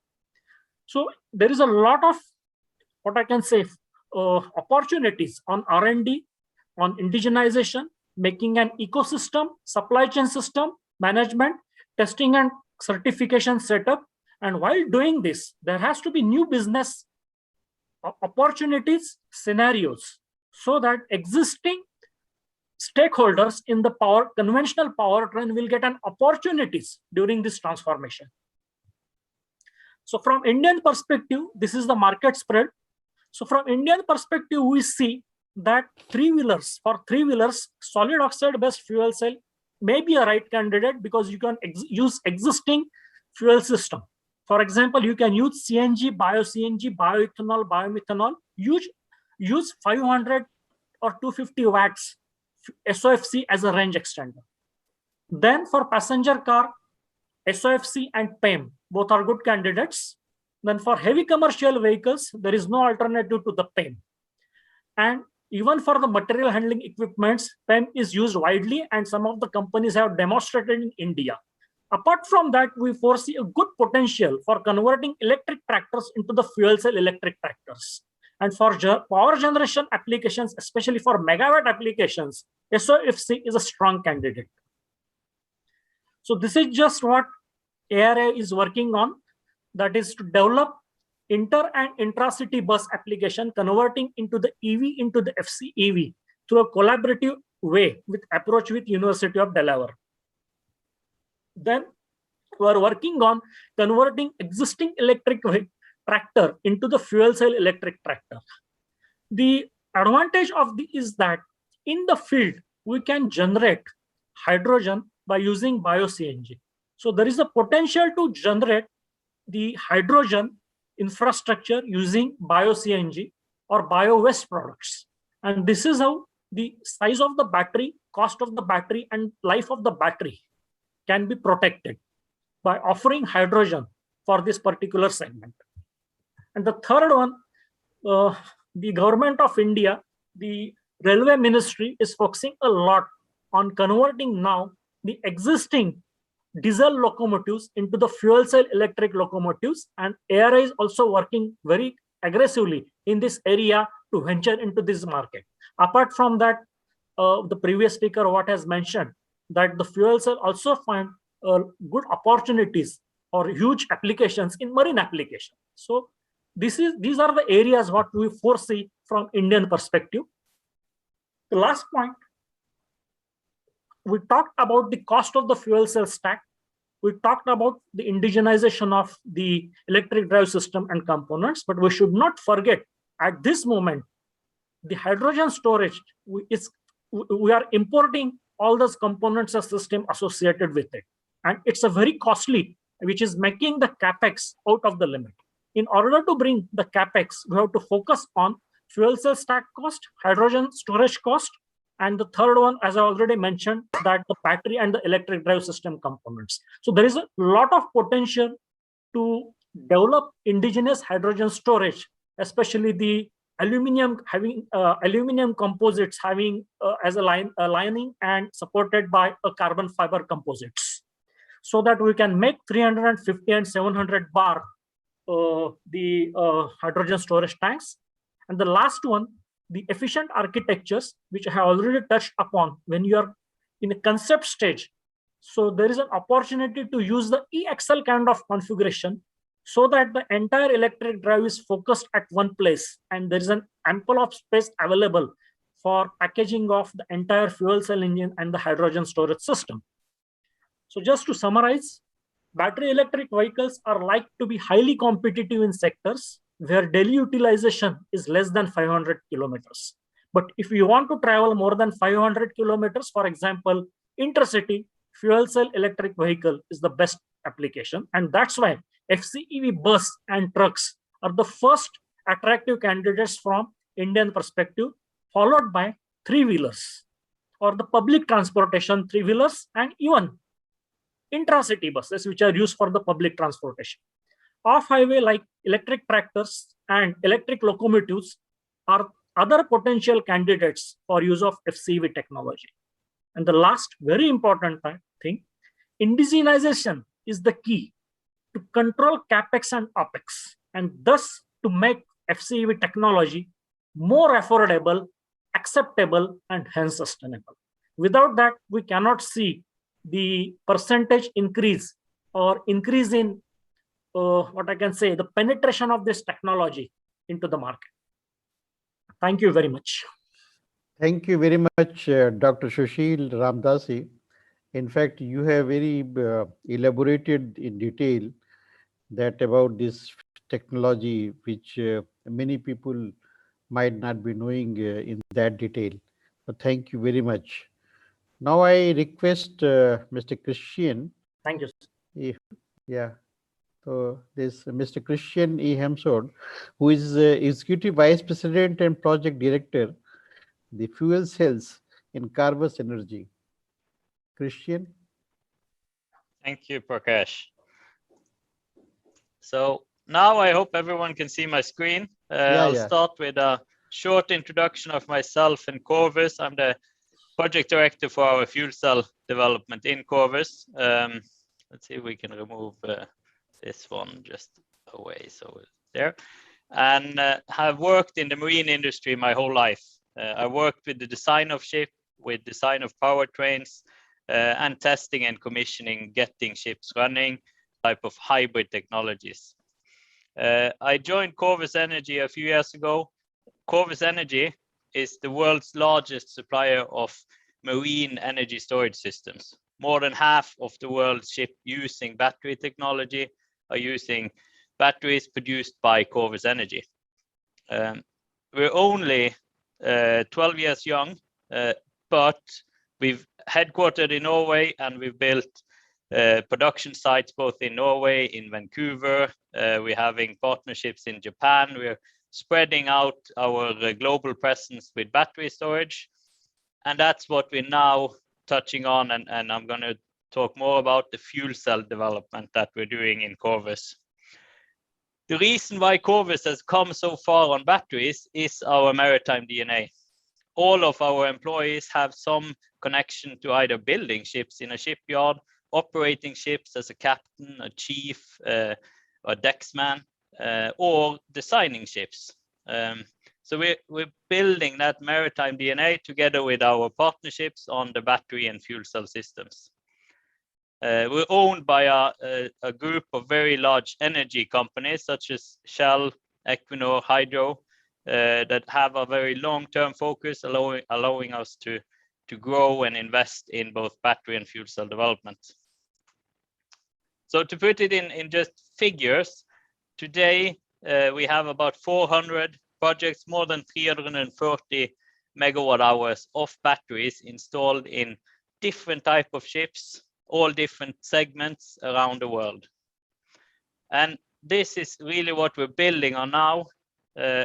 So there is a lot of, what I can say, opportunities on R&D, on indigenization, making an ecosystem, supply chain system, management, testing and certification setup. And while doing this, there has to be new business opportunities, scenarios, so that existing stakeholders in the conventional powertrain will get an opportunities during this transformation. So from Indian perspective, this is the market spread. So from Indian perspective, we see that for three-wheelers, solid oxide-based fuel cell may be a right candidate because you can use existing fuel system. For example, you can use CNG, bio-CNG, bioethanol, biomethanol, use 500 or 250 watts SOFC as a range extender. Then for passenger car, SOFC and PEM, both are good candidates. Then for heavy commercial vehicles, there is no alternative to the PEM. And even for the material handling equipments, PEM is used widely and some of the companies have demonstrated in India. Apart from that, we foresee a good potential for converting electric tractors into the fuel cell electric tractors. And for power generation applications, especially for megawatt applications, SOFC is a strong candidate. So this is just what ARA is working on, that is to develop inter and intra-city bus application, converting into the EV into the FCEV through a collaborative way with approach with University of Delaware. Then we are working on converting existing electric tractor into the fuel cell electric tractor. The advantage of the is that in the field, we can generate hydrogen by using bio-CNG. So there is a potential to generate the hydrogen infrastructure using bio-CNG or bio-waste products. And this is how the size of the battery, cost of the battery, and life of the battery can be protected by offering hydrogen for this particular segment. And the third one, the government of India, the railway ministry is focusing a lot on converting now the existing diesel locomotives into the fuel cell electric locomotives, and ARI is also working very aggressively in this area to venture into this market. Apart from that, the previous speaker what has mentioned that the fuel cell also find good opportunities or huge applications in marine application. So these are the areas what we foresee from Indian perspective. The last point, we talked about the cost of the fuel cell stack. We talked about the indigenization of the electric drive system and components, but we should not forget at this moment, the hydrogen storage, we are importing all those components and system associated with it. And it's a very costly, which is making the capex out of the limit. In order to bring the capex, we have to focus on fuel cell stack cost, hydrogen storage cost, and the third one, as I already mentioned, that the battery and the electric drive system components. So there is a lot of potential to develop indigenous hydrogen storage, especially the aluminum composites having as a lining and supported by a carbon fiber composites, so that we can make 350 and 700 bar hydrogen storage tanks. And the last one, the efficient architectures, which I have already touched upon when you are in a concept stage. So there is an opportunity to use the EXL kind of configuration so that the entire electric drive is focused at one place and there is an ample of space available for packaging of the entire fuel cell engine and the hydrogen storage system. So just to summarize, battery electric vehicles are likely to be highly competitive in sectors where daily utilization is less than 500 kilometers. But if you want to travel more than 500 kilometers, for example, intercity, fuel cell electric vehicle is the best application. And that's why FCEV bus and trucks are the first attractive candidates from Indian perspective, followed by three-wheelers or the public transportation three-wheelers and even intracity buses, which are used for the public transportation. Off-highway like electric tractors and electric locomotives are other potential candidates for use of FCEV technology. And the last very important thing, indigenization is the key to control capex and opex, and thus to make FCEV technology more affordable, acceptable, and hence sustainable. Without that, we cannot see the percentage increase or increase in the penetration of this technology into the market. Thank you very much. Thank you very much, Dr. Sushil Ramdasi. In fact, you have very elaborated in detail that about this technology, which many people might not be knowing in that detail. So thank you very much. Now I request Mr. Christian. Thank you. Yeah. So this Mr. Christian E. Hemsworth, who is Executive Vice President and Project Director, the fuel cells in Carvus Energy. Christian. Thank you, Prakash. So now I hope everyone can see my screen. I'll start with a short introduction of myself and Corvus. I'm the project director for our fuel cell development in Corvus. Let's see if we can remove this one just away, so there. And have worked in the marine industry my whole life. I worked with the design of ships, with design of powertrains, and testing and commissioning, getting ships running, type of hybrid technologies. I joined Corvus Energy a few years ago. Corvus Energy is the world's largest supplier of marine energy storage systems. More than half of the world's ships using battery technology are using batteries produced by Corvus Energy. We're only 12 years young, but we've headquartered in Norway, and we've built production sites both in Norway, in Vancouver. We're having partnerships in Japan. We're spreading out our global presence with battery storage. And that's what we're now touching on. And I'm going to talk more about the fuel cell development that we're doing in Corvus. The reason why Corvus has come so far on batteries is our maritime DNA. All of our employees have some connection to either building ships in a shipyard, operating ships as a captain, a chief, a decksman, or designing ships. So we're building that maritime DNA together with our partnerships on the battery and fuel cell systems. We're owned by a group of very large energy companies such as Shell, Equinor, Hydro, that have a very long-term focus, allowing us to grow and invest in both battery and fuel cell development. So to put it in just figures, today we have about 400 projects, more than 330 megawatt hours of batteries installed in different type of ships, all different segments around the world. And this is really what we're building on now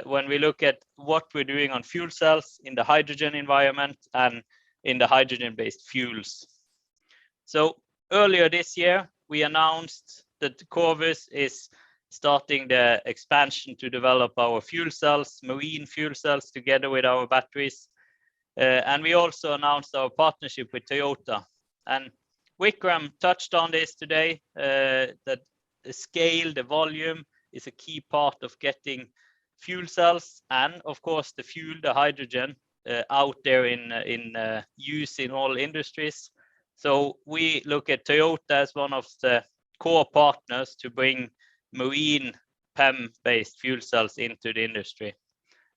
when we look at what we're doing on fuel cells in the hydrogen environment and in the hydrogen-based fuels. So earlier this year, we announced that Corvus is starting the expansion to develop our fuel cells, marine fuel cells, together with our batteries. And we also announced our partnership with Toyota. And Vikram touched on this today, that the scale, the volume is a key part of getting fuel cells and, of course, the fuel, the hydrogen, out there in use in all industries. So we look at Toyota as one of the core partners to bring marine PEM-based fuel cells into the industry.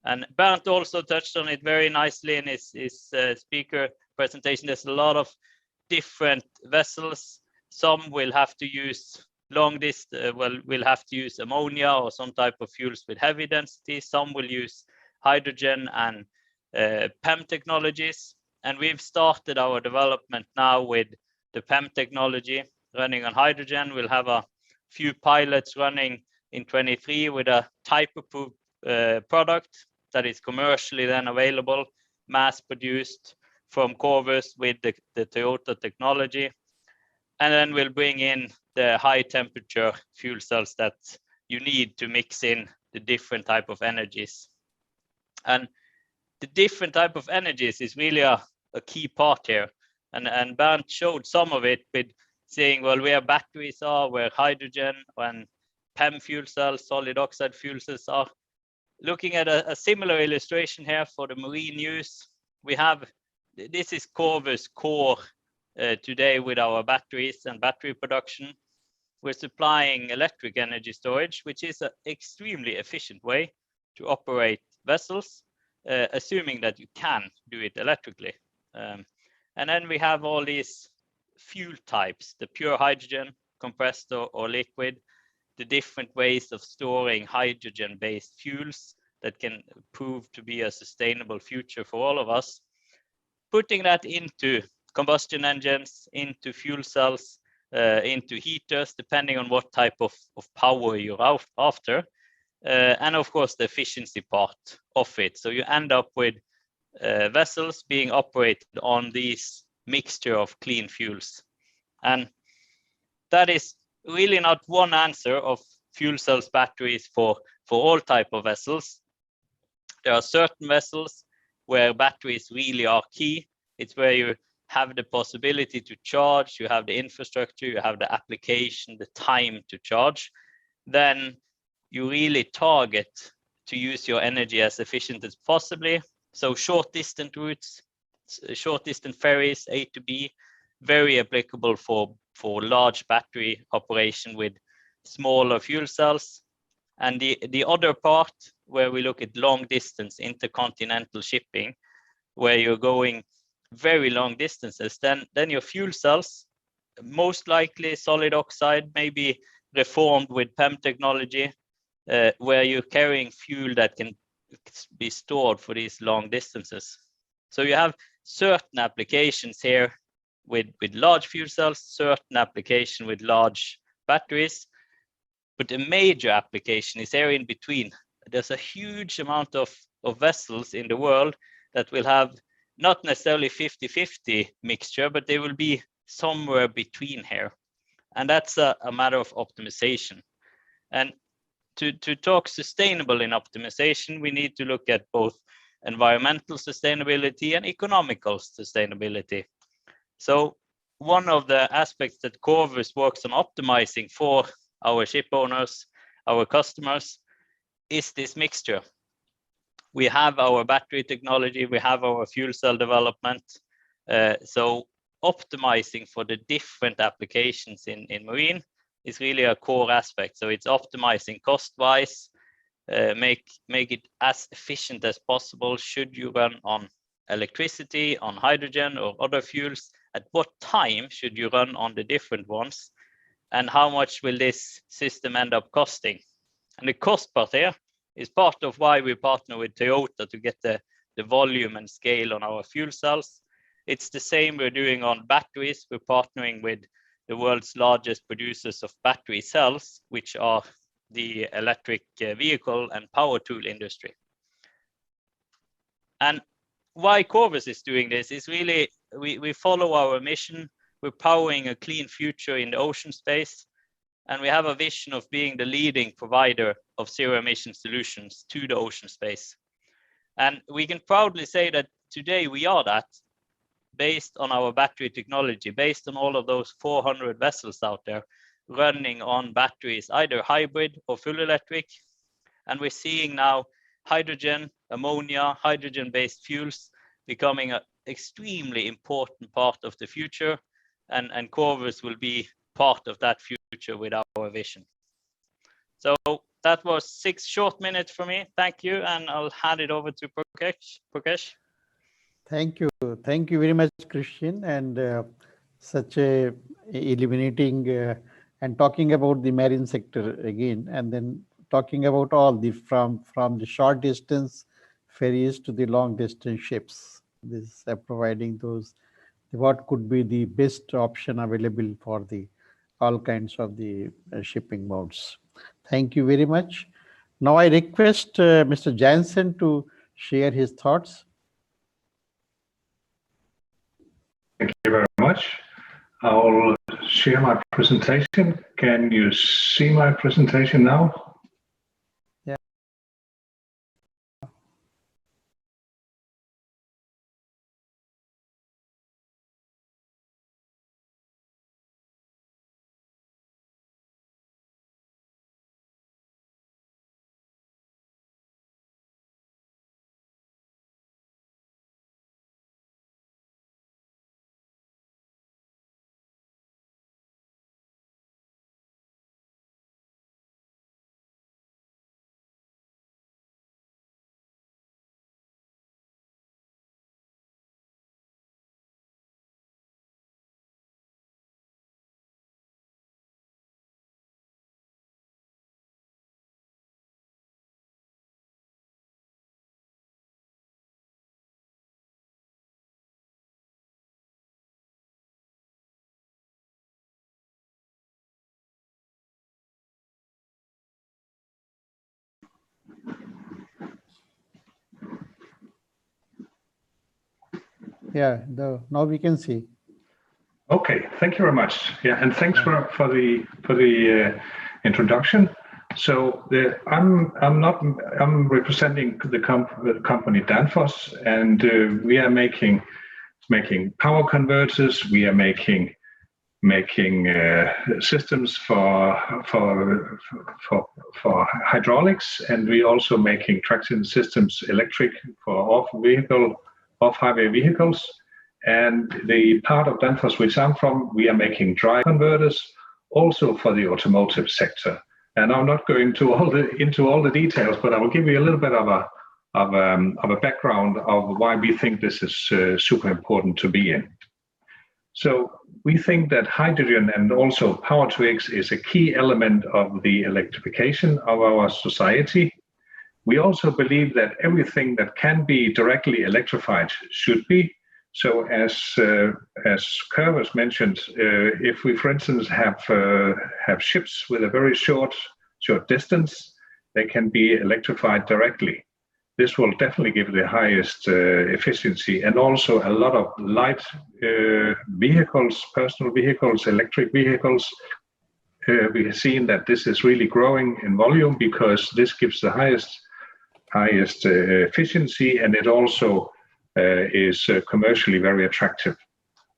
And Bernd also touched on it very nicely in his speaker presentation. There's a lot of different vessels. Some will have to use will have to use ammonia or some type of fuels with heavy density. Some will use hydrogen and PEM technologies. And we've started our development now with the PEM technology running on hydrogen. We'll have a few pilots running in 23 with a type-approved product that is commercially then available, mass-produced from Corvus with the Toyota technology. And then we'll bring in the high-temperature fuel cells that you need to mix in the different type of energies. And the different type of energies is really a key part here. And Bernd showed some of it with saying, well, where batteries are, where hydrogen and PEM fuel cells, solid oxide fuel cells are. Looking at a similar illustration here for the marine use, we have, this is Corvus core today with our batteries and battery production. We're supplying electric energy storage, which is an extremely efficient way to operate vessels, assuming that you can do it electrically. And then we have all these fuel types, the pure hydrogen, compressed or liquid, the different ways of storing hydrogen-based fuels that can prove to be a sustainable future for all of us. Putting that into combustion engines, into fuel cells, into heaters, depending on what type of power you're after. And of course, the efficiency part of it. So you end up with vessels being operated on these mixture of clean fuels. And that is really not one answer of fuel cells batteries for all type of vessels. There are certain vessels where batteries really are key. It's where you have the possibility to charge, you have the infrastructure, you have the application, the time to charge. Then you really target to use your energy as efficient as possibly. So short distance routes, short distance ferries, A to B, very applicable for large battery operation with smaller fuel cells. And the other part where we look at long distance intercontinental shipping, where you're going very long distances, then your fuel cells, most likely solid oxide, maybe reformed with PEM technology, where you're carrying fuel that can be stored for these long distances. So you have certain applications here with large fuel cells, certain application with large batteries, but the major application is here in between. There's a huge amount of vessels in the world that will have not necessarily 50-50 mixture, but they will be somewhere between here. And that's a matter of optimization. And to talk sustainable in optimization, we need to look at both environmental sustainability and economical sustainability. So one of the aspects that Corvus works on optimizing for our ship owners, our customers, is this mixture. We have our battery technology, we have our fuel cell development. So optimizing for the different applications in marine is really a core aspect. So it's optimizing cost-wise, make it as efficient as possible. Should you run on electricity, on hydrogen or other fuels? At what time should you run on the different ones? And how much will this system end up costing? And the cost part here is part of why we partner with Toyota to get the volume and scale on our fuel cells. It's the same we're doing on batteries. We're partnering with the world's largest producers of battery cells, which are the electric vehicle and power tool industry. And why Corvus is doing this is really, we follow our mission. We're powering a clean future in the ocean space. And we have a vision of being the leading provider of zero emission solutions to the ocean space. And we can proudly say that today we are that, based on our battery technology, based on all of those 400 vessels out there running on batteries, either hybrid or full electric. And we're seeing now hydrogen, ammonia, hydrogen-based fuels becoming an extremely important part of the future. And Corvus will be part of that future with our vision. So that was 6 short minutes for me. Thank you. And I'll hand it over to Prakash. Thank you. Thank you very much, Christian. And such a illuminating and talking about the marine sector again, and then talking about all the from the short distance ferries to the long distance ships. This providing those what could be the best option available for the all kinds of the shipping modes. Thank you very much. Now I request Mr. Jansen to share his thoughts. Thank you very much. I'll share my presentation. Can you see my presentation now? Yeah, now we can see. Okay, thank you very much. Yeah, and thanks for the introduction. So I'm representing the company Danfoss, and we are making power converters. We are making systems for hydraulics, and we also making traction systems electric for off-highway vehicles. And the part of Danfoss which I'm from, we are making drive converters also for the automotive sector. And I'm not going into all the details, but I will give you a little bit of a background of why we think this is super important to be in. So we think that hydrogen and also power-to-X is a key element of the electrification of our society. We also believe that everything that can be directly electrified should be. So as Curvers mentioned, if we, for instance, have ships with a very short distance, they can be electrified directly. This will definitely give the highest efficiency, and also a lot of light vehicles, personal vehicles, electric vehicles. We have seen that this is really growing in volume because this gives the highest efficiency, and it also is commercially very attractive.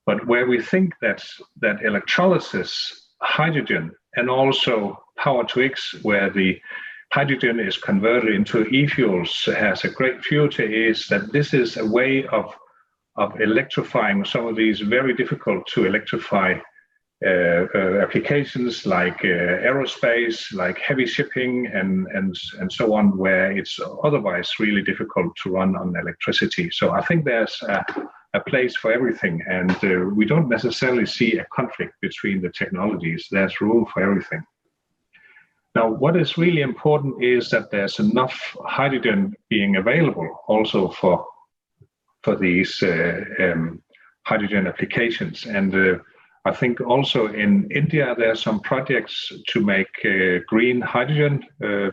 But where we think that electrolysis, hydrogen, and also power-to-X, where the hydrogen is converted into e-fuels, has a great future, is that this is a way of electrifying some of these very difficult to electrify applications like aerospace, like heavy shipping, and so on, where it's otherwise really difficult to run on electricity. So I think there's a place for everything, and we don't necessarily see a conflict between the technologies. There's room for everything. Now, what is really important is that there's enough hydrogen being available also for these hydrogen applications. And I think also in India, there are some projects to make green hydrogen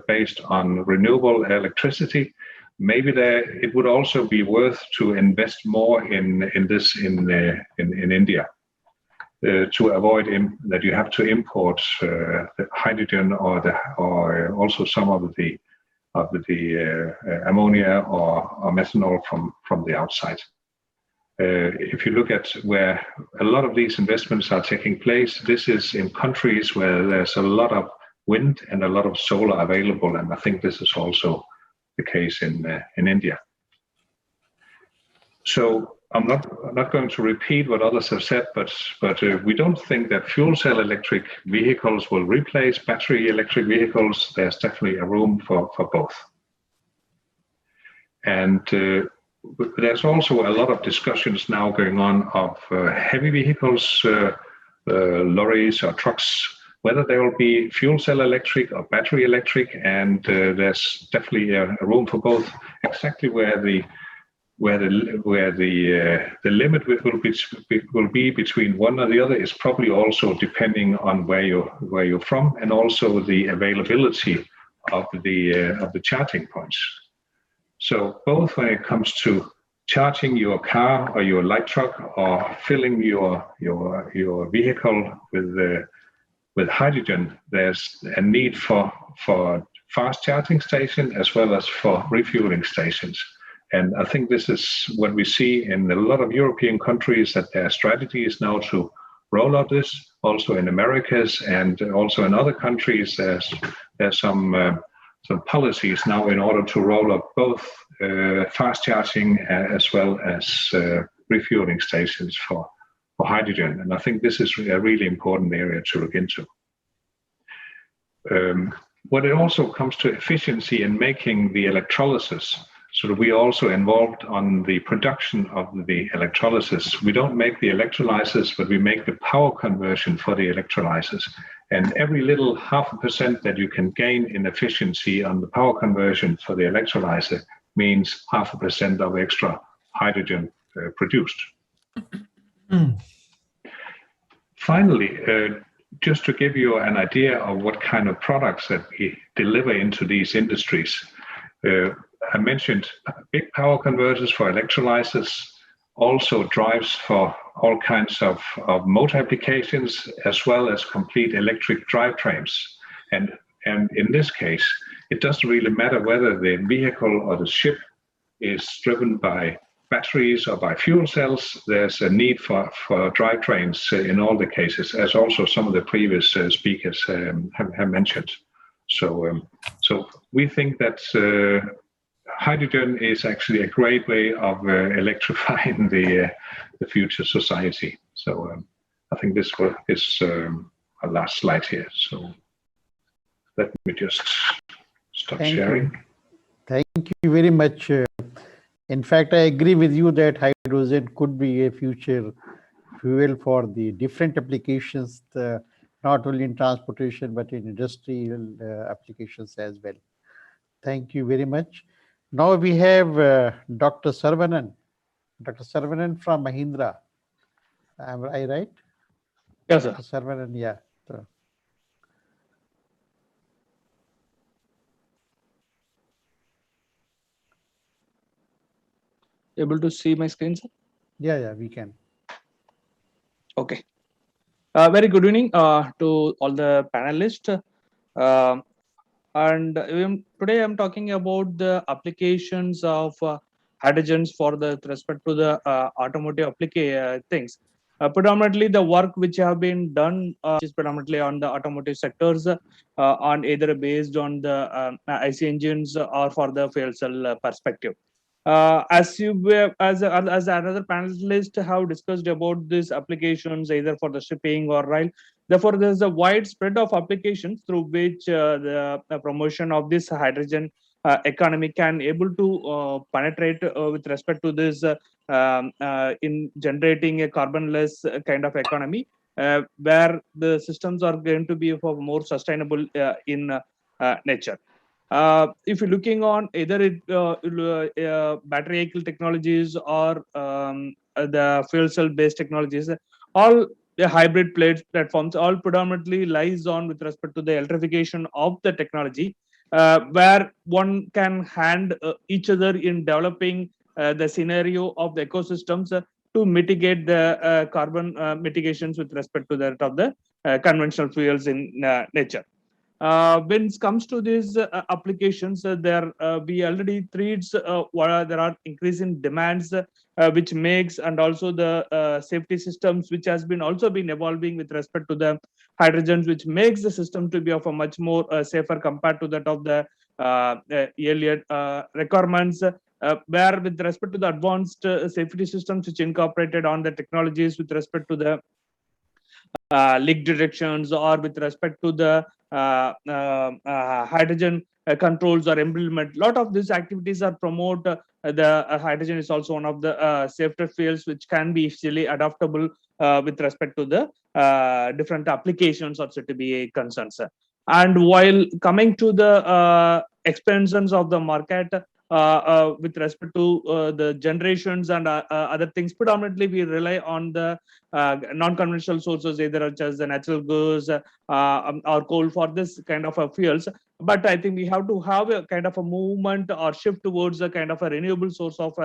based on renewable electricity. Maybe it would also be worth to invest more in this in India. To avoid that you have to import the hydrogen or also some of the ammonia or methanol from the outside. If you look at where a lot of these investments are taking place, this is in countries where there's a lot of wind and a lot of solar available, and I think this is also the case in India. So I'm not going to repeat what others have said, but we don't think that fuel cell electric vehicles will replace battery electric vehicles. There's definitely a room for both. And there's also a lot of discussions now going on of heavy vehicles, lorries or trucks, whether they will be fuel cell electric or battery electric, and there's definitely a room for both. Exactly where the limit will be between one or the other is probably also depending on where you're from, and also the availability of the charging points. So both when it comes to charging your car or your light truck, or filling your vehicle with hydrogen, there's a need for fast charging stations as well as for refueling stations. And I think this is what we see in a lot of European countries, that their strategy is now to roll out this. Also in Americas and also in other countries, there's some policies now in order to roll out both fast charging as well as refueling stations for hydrogen. And I think this is a really important area to look into. When it also comes to efficiency in making the electrolysis, so we are also involved on the production of the electrolysis. We don't make the electrolyzers, but we make the power conversion for the electrolyzers. And every little 0.5% that you can gain in efficiency on the power conversion for the electrolyzer means 0.5% of extra hydrogen produced. Finally, just to give you an idea of what kind of products that we deliver into these industries, I mentioned big power converters for electrolyzers, also drives for all kinds of motor applications, as well as complete electric drivetrains. And in this case, it doesn't really matter whether the vehicle or the ship is driven by batteries or by fuel cells. There's a need for drivetrains in all the cases, as also some of the previous speakers have mentioned. So we think that hydrogen is actually a great way of electrifying the future society. So I think this is our last slide here. So let me just stop sharing. Thank you very much. In fact, I agree with you that hydrogen could be a future fuel for the different applications, not only in transportation, but in industrial applications as well. Thank you very much. Now we have Dr. Sarvanan. Dr. Sarvanan from Mahindra. Am I right? Yes, sir. Dr. Sarvanan, yeah. So, able to see my screen, sir? yeah, we can. Okay. Very good evening to all the panelists. And today I'm talking about the applications of hydrogens for the with respect to the automotive things. Predominantly the work which have been done is predominantly on the automotive sectors, on either based on the IC engines or for the fuel cell perspective. As you were, as another panelist have discussed about these applications either for the shipping or rail. Therefore, there's a wide spread of applications through which the promotion of this hydrogen economy can able to penetrate with respect to this in generating a carbonless kind of economy, where the systems are going to be for more sustainable in nature. If you're looking on either battery vehicle technologies or the fuel cell based technologies, all the hybrid platforms all predominantly lies on with respect to the electrification of the technology, where one can hand each other in developing the scenario of the ecosystems to mitigate the carbon mitigations with respect to that of the conventional fuels in nature. When it comes to these applications, there we already treats there are increasing demands which makes, and also the safety systems which has been also been evolving with respect to the hydrogens, which makes the system to be of a much more safer compared to that of the earlier requirements. Where with respect to the advanced safety systems which incorporated on the technologies with respect to the leak detections or with respect to the hydrogen controls or implement. A lot of these activities are promote the hydrogen is also one of the safety fields which can be easily adaptable with respect to the different applications also to be concerns. And while coming to the expansions of the market, with respect to the generations and other things, predominantly we rely on the non-conventional sources, either such as the natural gas or coal for this kind of fuels. But I think we have to have a kind of a movement or shift towards a kind of a renewable source of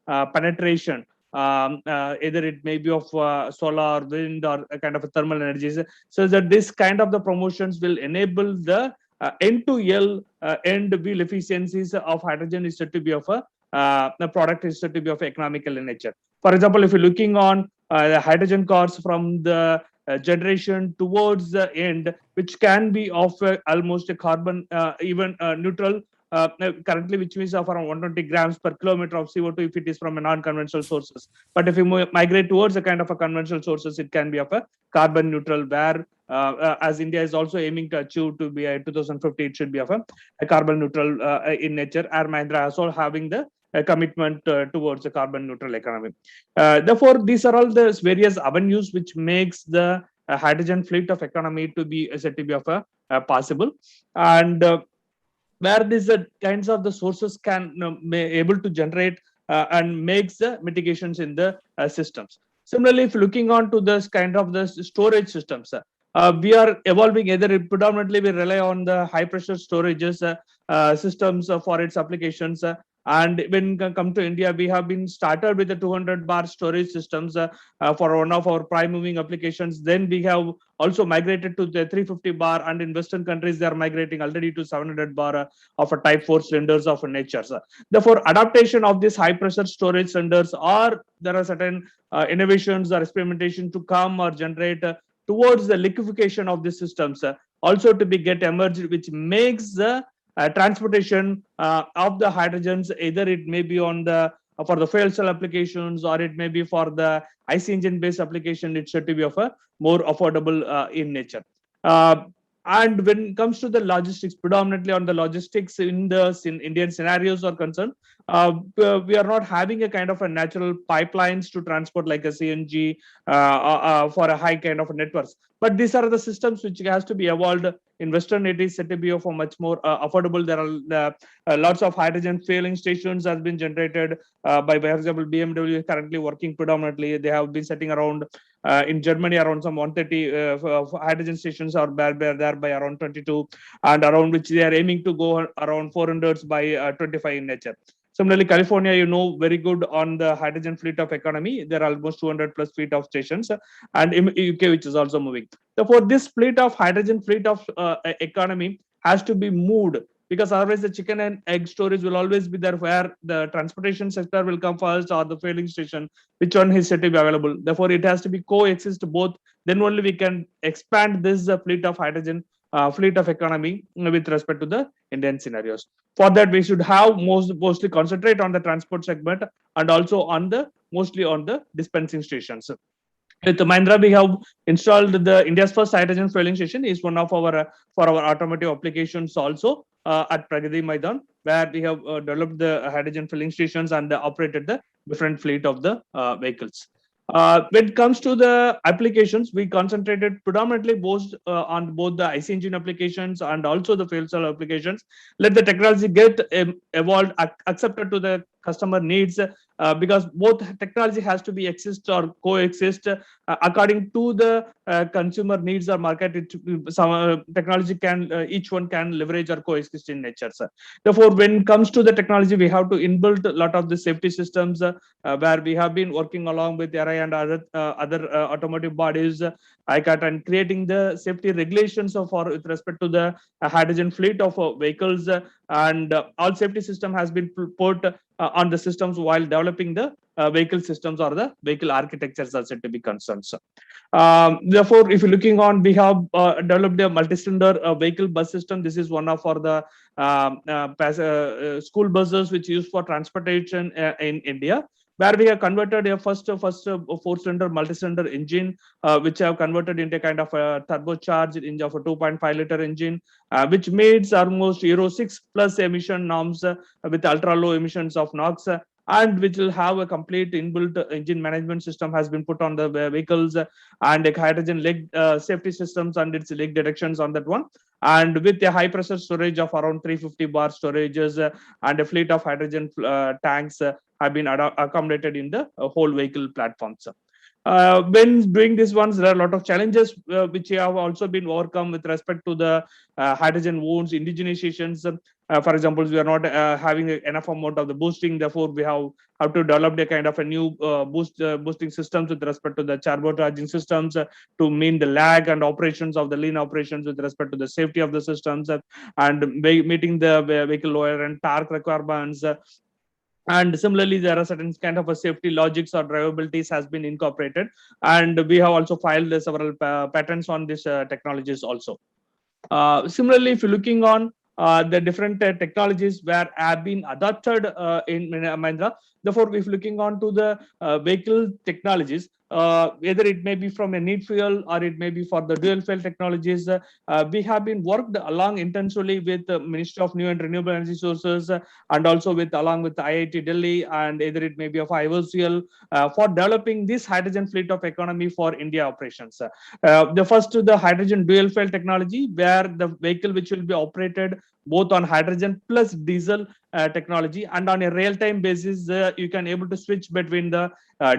penetration. Either it may be of solar, wind, or a kind of a thermal energies, so that this kind of the promotions will enable the end-to-end wheel efficiencies of hydrogen is said to be of the product is said to be of economical in nature. For example, if you're looking on the hydrogen cars from the generation towards the end, which can be of almost a carbon even neutral, currently, which means of around 120 grams per kilometer of CO2 if it is from a non-conventional sources. But if you migrate towards a kind of a conventional sources, it can be of a carbon neutral, where as India is also aiming to achieve to be 2050, it should be of a carbon neutral in nature. Air Mahindra also having the commitment towards a carbon neutral economy. Therefore, these are all the various avenues which makes the hydrogen fleet of economy to be said to be of a possible, and where these kinds of the sources can be able to generate and makes the mitigations in the systems. Similarly, if looking on to this kind of the storage systems, we are evolving either predominantly we rely on the high pressure storages systems for its applications. And when come to India, we have been started with the 200 bar storage systems for one of our prime moving applications. Then we have also migrated to the 350 bar, and in Western countries, they are migrating already to 700 bar of a type 4 cylinders of nature. Therefore, adaptation of these high pressure storage cylinders, or there are certain innovations or experimentation to come or generate towards the liquefaction of the systems also to be get emerged, which makes the transportation of the hydrogens, either it may be on the for the fuel cell applications, or it may be for the IC engine based application, it should be of a more affordable in nature. And when it comes to the logistics, predominantly on the logistics in the Indian scenarios are concerned, we are not having a kind of a natural pipelines to transport like a CNG for a high kind of networks. But these are the systems which has to be evolved. In Western, it is set to be for much more affordable. There are lots of hydrogen fueling stations has been generated by, for example, BMW is currently working predominantly. They have been setting around in Germany around some 130 hydrogen stations are there by around 22, and around which they are aiming to go around 400 by 25 in nature. Similarly, California, you know, very good on the hydrogen fleet of economy. There are almost 200 plus fleet of stations, and in UK, which is also moving. Therefore, this fleet of hydrogen fleet of economy has to be moved, because otherwise the chicken and egg storage will always be there, where the transportation sector will come first or the fueling station, which one is set to be available. Therefore, it has to be coexist both. Then only we can expand this fleet of hydrogen fleet of economy with respect to the Indian scenarios. For that, we should have mostly concentrate on the transport segment and also on the mostly on the dispensing stations. With Mahindra, we have installed the India's first hydrogen fueling station. Is one of our for our automotive applications also at Pragati Maidan, where we have developed the hydrogen filling stations and operated the different fleet of the vehicles. When it comes to the applications, we concentrated predominantly both on both the IC engine applications and also the fuel cell applications. Let the technology get evolved, accepted to the customer needs, because both technology has to be exist or coexist according to the consumer needs or market. Some technology can each one can leverage or coexist in nature. Therefore, when it comes to the technology, we have to inbuilt a lot of the safety systems where we have been working along with RI and other automotive bodies, ICAT, and creating the safety regulations for with respect to the hydrogen fleet of vehicles, and all safety system has been put on the systems while developing the vehicle systems or the vehicle architectures are said to be concerned. Therefore, if you're looking on, we have developed a multi-cylinder vehicle bus system. This is one of for the school buses which used for transportation in India, where we have converted a first 4-cylinder multi-cylinder engine, which have converted into kind of a turbocharged engine of a 2.5 liter engine, which meets almost Euro 6 plus emission norms with ultra low emissions of NOx, and which will have a complete inbuilt engine management system has been put on the vehicles, and a hydrogen leg safety systems and its leg detections on that one, and with a high pressure storage of around 350 bar storages, and a fleet of hydrogen tanks have been accommodated in the whole vehicle platforms. When doing these ones, there are a lot of challenges which have also been overcome with respect to the hydrogen wounds, indigenizations. For example, we are not having enough amount of the boosting. Therefore, we have to develop a kind of a new boosting systems with respect to the turbocharging systems to mean the lag and operations of the lean operations with respect to the safety of the systems, and meeting the vehicle lower and torque requirements. And similarly, there are certain kind of a safety logics or drivabilities has been incorporated, and we have also filed several patents on these technologies also. Similarly, if you're looking on the different technologies where have been adopted in Mahindra, therefore, if looking on to the vehicle technologies, whether it may be from a neat fuel or it may be for the dual fuel technologies, we have been worked along intensively with the Ministry of New and Renewable Energy Sources, and also with along with IIT Delhi, and either it may be of IOCL for developing this hydrogen fleet of economy for India operations. The first to the hydrogen dual fuel technology, where the vehicle which will be operated both on hydrogen plus diesel technology, and on a real-time basis, you can able to switch between the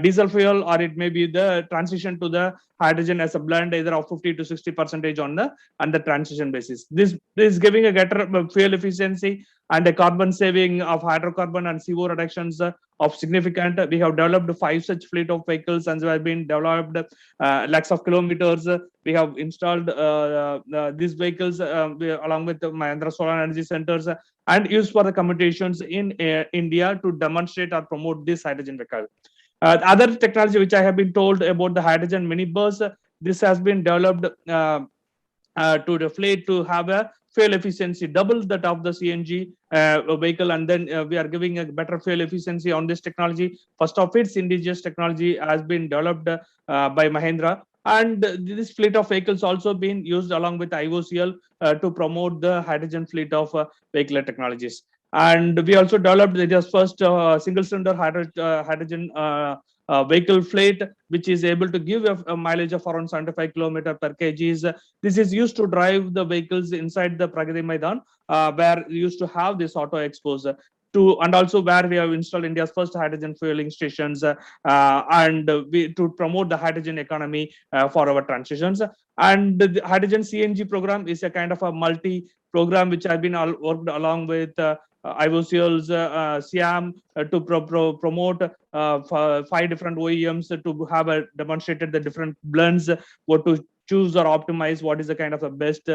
diesel fuel, or it may be the transition to the hydrogen as a blend, either of 50 to 60% on the transition basis. This is giving a better fuel efficiency and a carbon saving of hydrocarbon and CO reductions of significant. We have developed 5 such fleet of vehicles, and they have been developed lakhs of kilometers. We have installed these vehicles along with the Mahindra Solar Energy Centers and used for the commutations in India to demonstrate or promote this hydrogen vehicle. Other technology which I have been told about the hydrogen minibus, this has been developed to the fleet to have a fuel efficiency double that of the CNG vehicle, and then we are giving a better fuel efficiency on this technology. First of its indigenous technology has been developed by Mahindra, And this fleet of vehicles also been used along with IOCL to promote the hydrogen fleet of vehicular technologies. And we also developed India's first single-cylinder hydrogen vehicle fleet, which is able to give a mileage of around 75 km per kg. This is used to drive the vehicles inside the Pragati Maidan, where we used to have this auto expos. And also where we have installed India's first hydrogen fueling stations, to promote the hydrogen economy for our transitions. And the hydrogen CNG program is a kind of a multi program which have been worked along with IOCL's SIAM to promote 5 different OEMs to have demonstrated the different blends, what to choose or optimize, what is the kind of the best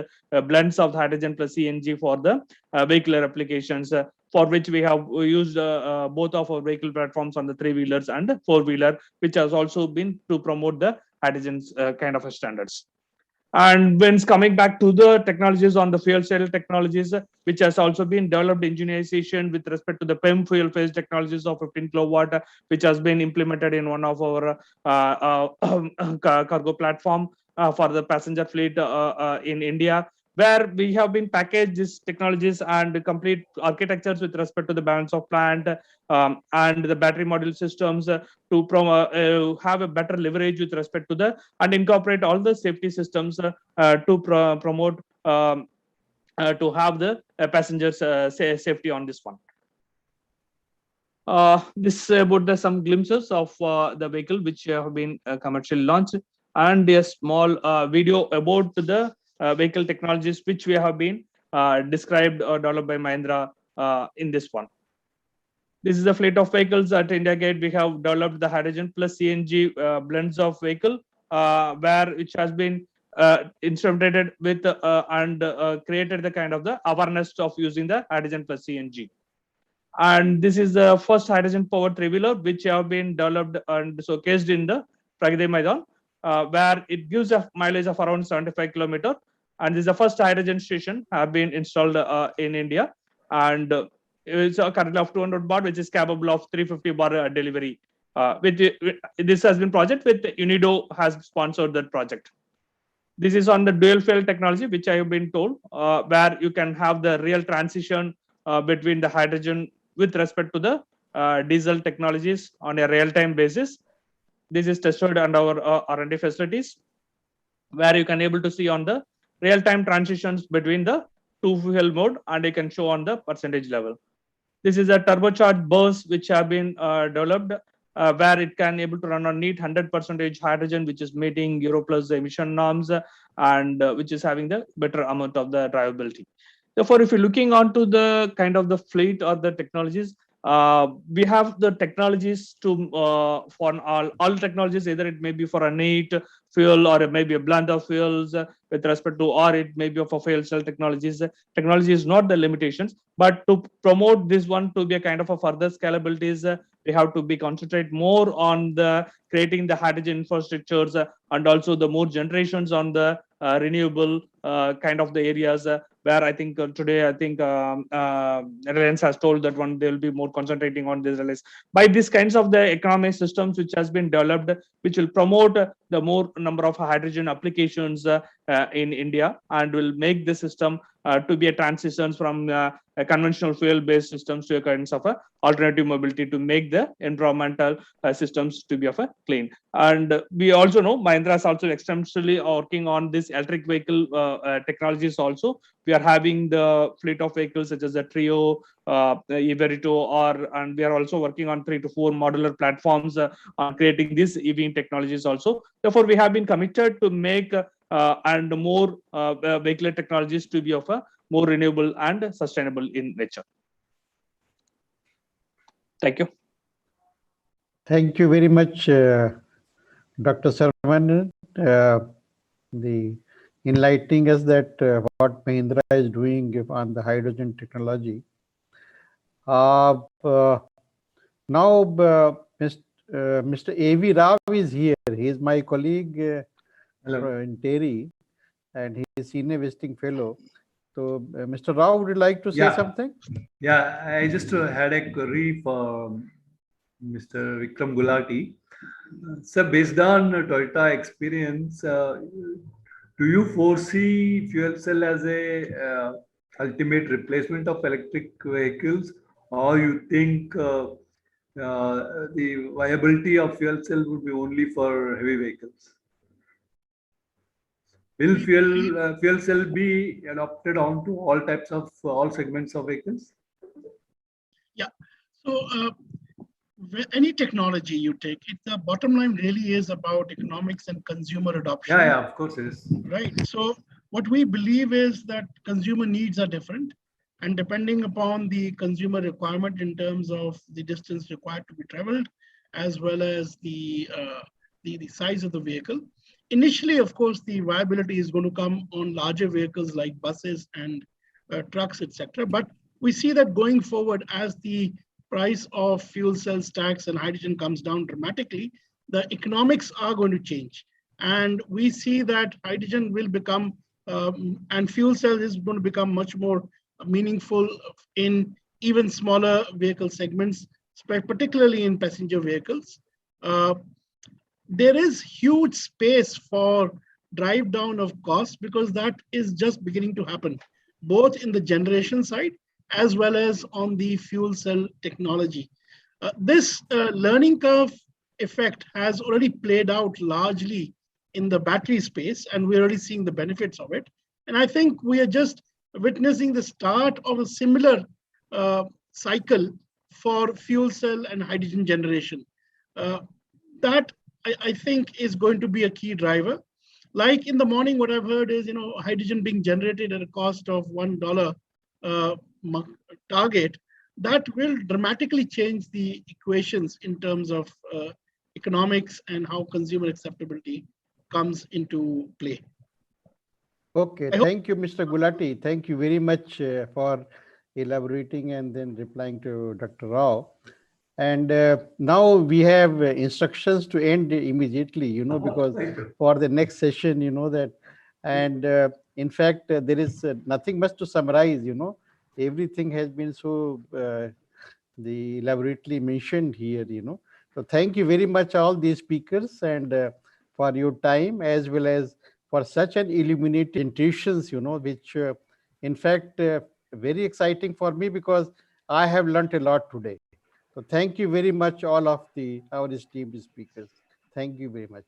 blends of hydrogen plus CNG for the vehicular applications, for which we have used both of our vehicle platforms on the 3-wheelers and 4-wheeler, which has also been to promote the hydrogen kind of standards. And when it's coming back to the technologies on the fuel cell technologies, which has also been developed engineerization with respect to the PEM fuel phase technologies of 15 kilowatt, which has been implemented in one of our cargo platform for the passenger fleet in India, where we have been packaged these technologies and complete architectures with respect to the balance of plant and the battery module systems to have a better leverage with respect to the and incorporate all the safety systems to promote to have the passengers safety on this one. This about some glimpses of the vehicle which have been commercially launched, and a small video about the vehicle technologies which we have been described or developed by Mahindra in this one. This is the fleet of vehicles at India Gate. We have developed the hydrogen plus CNG blends of vehicle, which has been instrumented with and created the kind of the awareness of using the hydrogen plus CNG. And this is the first hydrogen powered 3-wheeler which have been developed and showcased in the Pragati Maidan, where it gives a mileage of around 75 km. And this is the first hydrogen station have been installed in India, and it's a currently of 200 bar, which is capable of 350 bar delivery. This has been project with Unido has sponsored that project. This is on the dual fuel technology, which I have been told, where you can have the real transition between the hydrogen with respect to the diesel technologies on a real-time basis. This is tested under our R&D facilities, where you can able to see on the real-time transitions between the two fuel mode, and you can show on the percentage level. This is a turbocharged bus which have been developed, where it can able to run on neat 100% hydrogen, which is meeting Euro Plus emission norms, and which is having the better amount of the drivability. Therefore, if you're looking onto the kind of the fleet or the technologies, we have the technologies to for all technologies, either it may be for a neat fuel or it may be a blend of fuels with respect to, or it may be for fuel cell technologies. Technology is not the limitations, but to promote this one to be a kind of a further scalabilities, we have to be concentrate more on the creating the hydrogen infrastructures and also the more generations on the renewable kind of the areas, where I think today I think Reliance has told that one they will be more concentrating on this release by these kinds of the economic systems which has been developed, which will promote the more number of hydrogen applications in India, and will make the system to be a transition from a conventional fuel-based systems to a kinds of a alternative mobility to make the environmental systems to be of a clean. And we also know Mahindra is also extensively working on this electric vehicle technologies also. We are having the fleet of vehicles such as the Trio, Everito, and we are also working on 3 to 4 modular platforms on creating these EV technologies also. Therefore, we have been committed to make and more vehicular technologies to be of a more renewable and sustainable in nature. Thank you. Thank you very much, Dr. Saravanan, the enlightening us that what Mahindra is doing on the hydrogen technology. Now, Mr. A.V. Rao is here. He is my colleague in TERI, and he is senior visiting fellow. So, Mr. Rao, would you like to say something? Yeah, I just had a query for Mr. Vikram Gulati. So based on Toyota experience, do you foresee fuel cell as a ultimate replacement of electric vehicles, or you think the viability of fuel cell would be only for heavy vehicles? Will fuel cell be adopted onto all types of all segments of vehicles? Yeah. So any technology you take, the bottom line really is about economics and consumer adoption. Yeah, of course it is. Right. So what we believe is that consumer needs are different, and depending upon the consumer requirement in terms of the distance required to be traveled, as well as the size of the vehicle. Initially, of course, the viability is going to come on larger vehicles like buses and trucks, etc. But we see that going forward, as the price of fuel cell stacks and hydrogen comes down dramatically, the economics are going to change. And we see that hydrogen will become, and fuel cell is going to become much more meaningful in even smaller vehicle segments, particularly in passenger vehicles. There is huge space for drive down of costs, because that is just beginning to happen, both in the generation side as well as on the fuel cell technology. This learning curve effect has already played out largely in the battery space, and we're already seeing the benefits of it. And I think we are just witnessing the start of a similar cycle for fuel cell and hydrogen generation. That I think is going to be a key driver. Like in the morning, what I've heard is, hydrogen being generated at a cost of $1 target. That will dramatically change the equations in terms of economics and how consumer acceptability comes into play. Okay, thank you, Mr. Gulati. Thank you very much for elaborating and then replying to Dr. Rao. And now we have instructions to end immediately, because for the next session, that. And in fact, there is nothing much to summarize, everything has been so elaborately mentioned here, So thank you very much, all these speakers, and for your time, as well as for such an illuminating presentations, which in fact, very exciting for me, because I have learned a lot today. So thank you very much, all of our esteemed speakers. Thank you very much.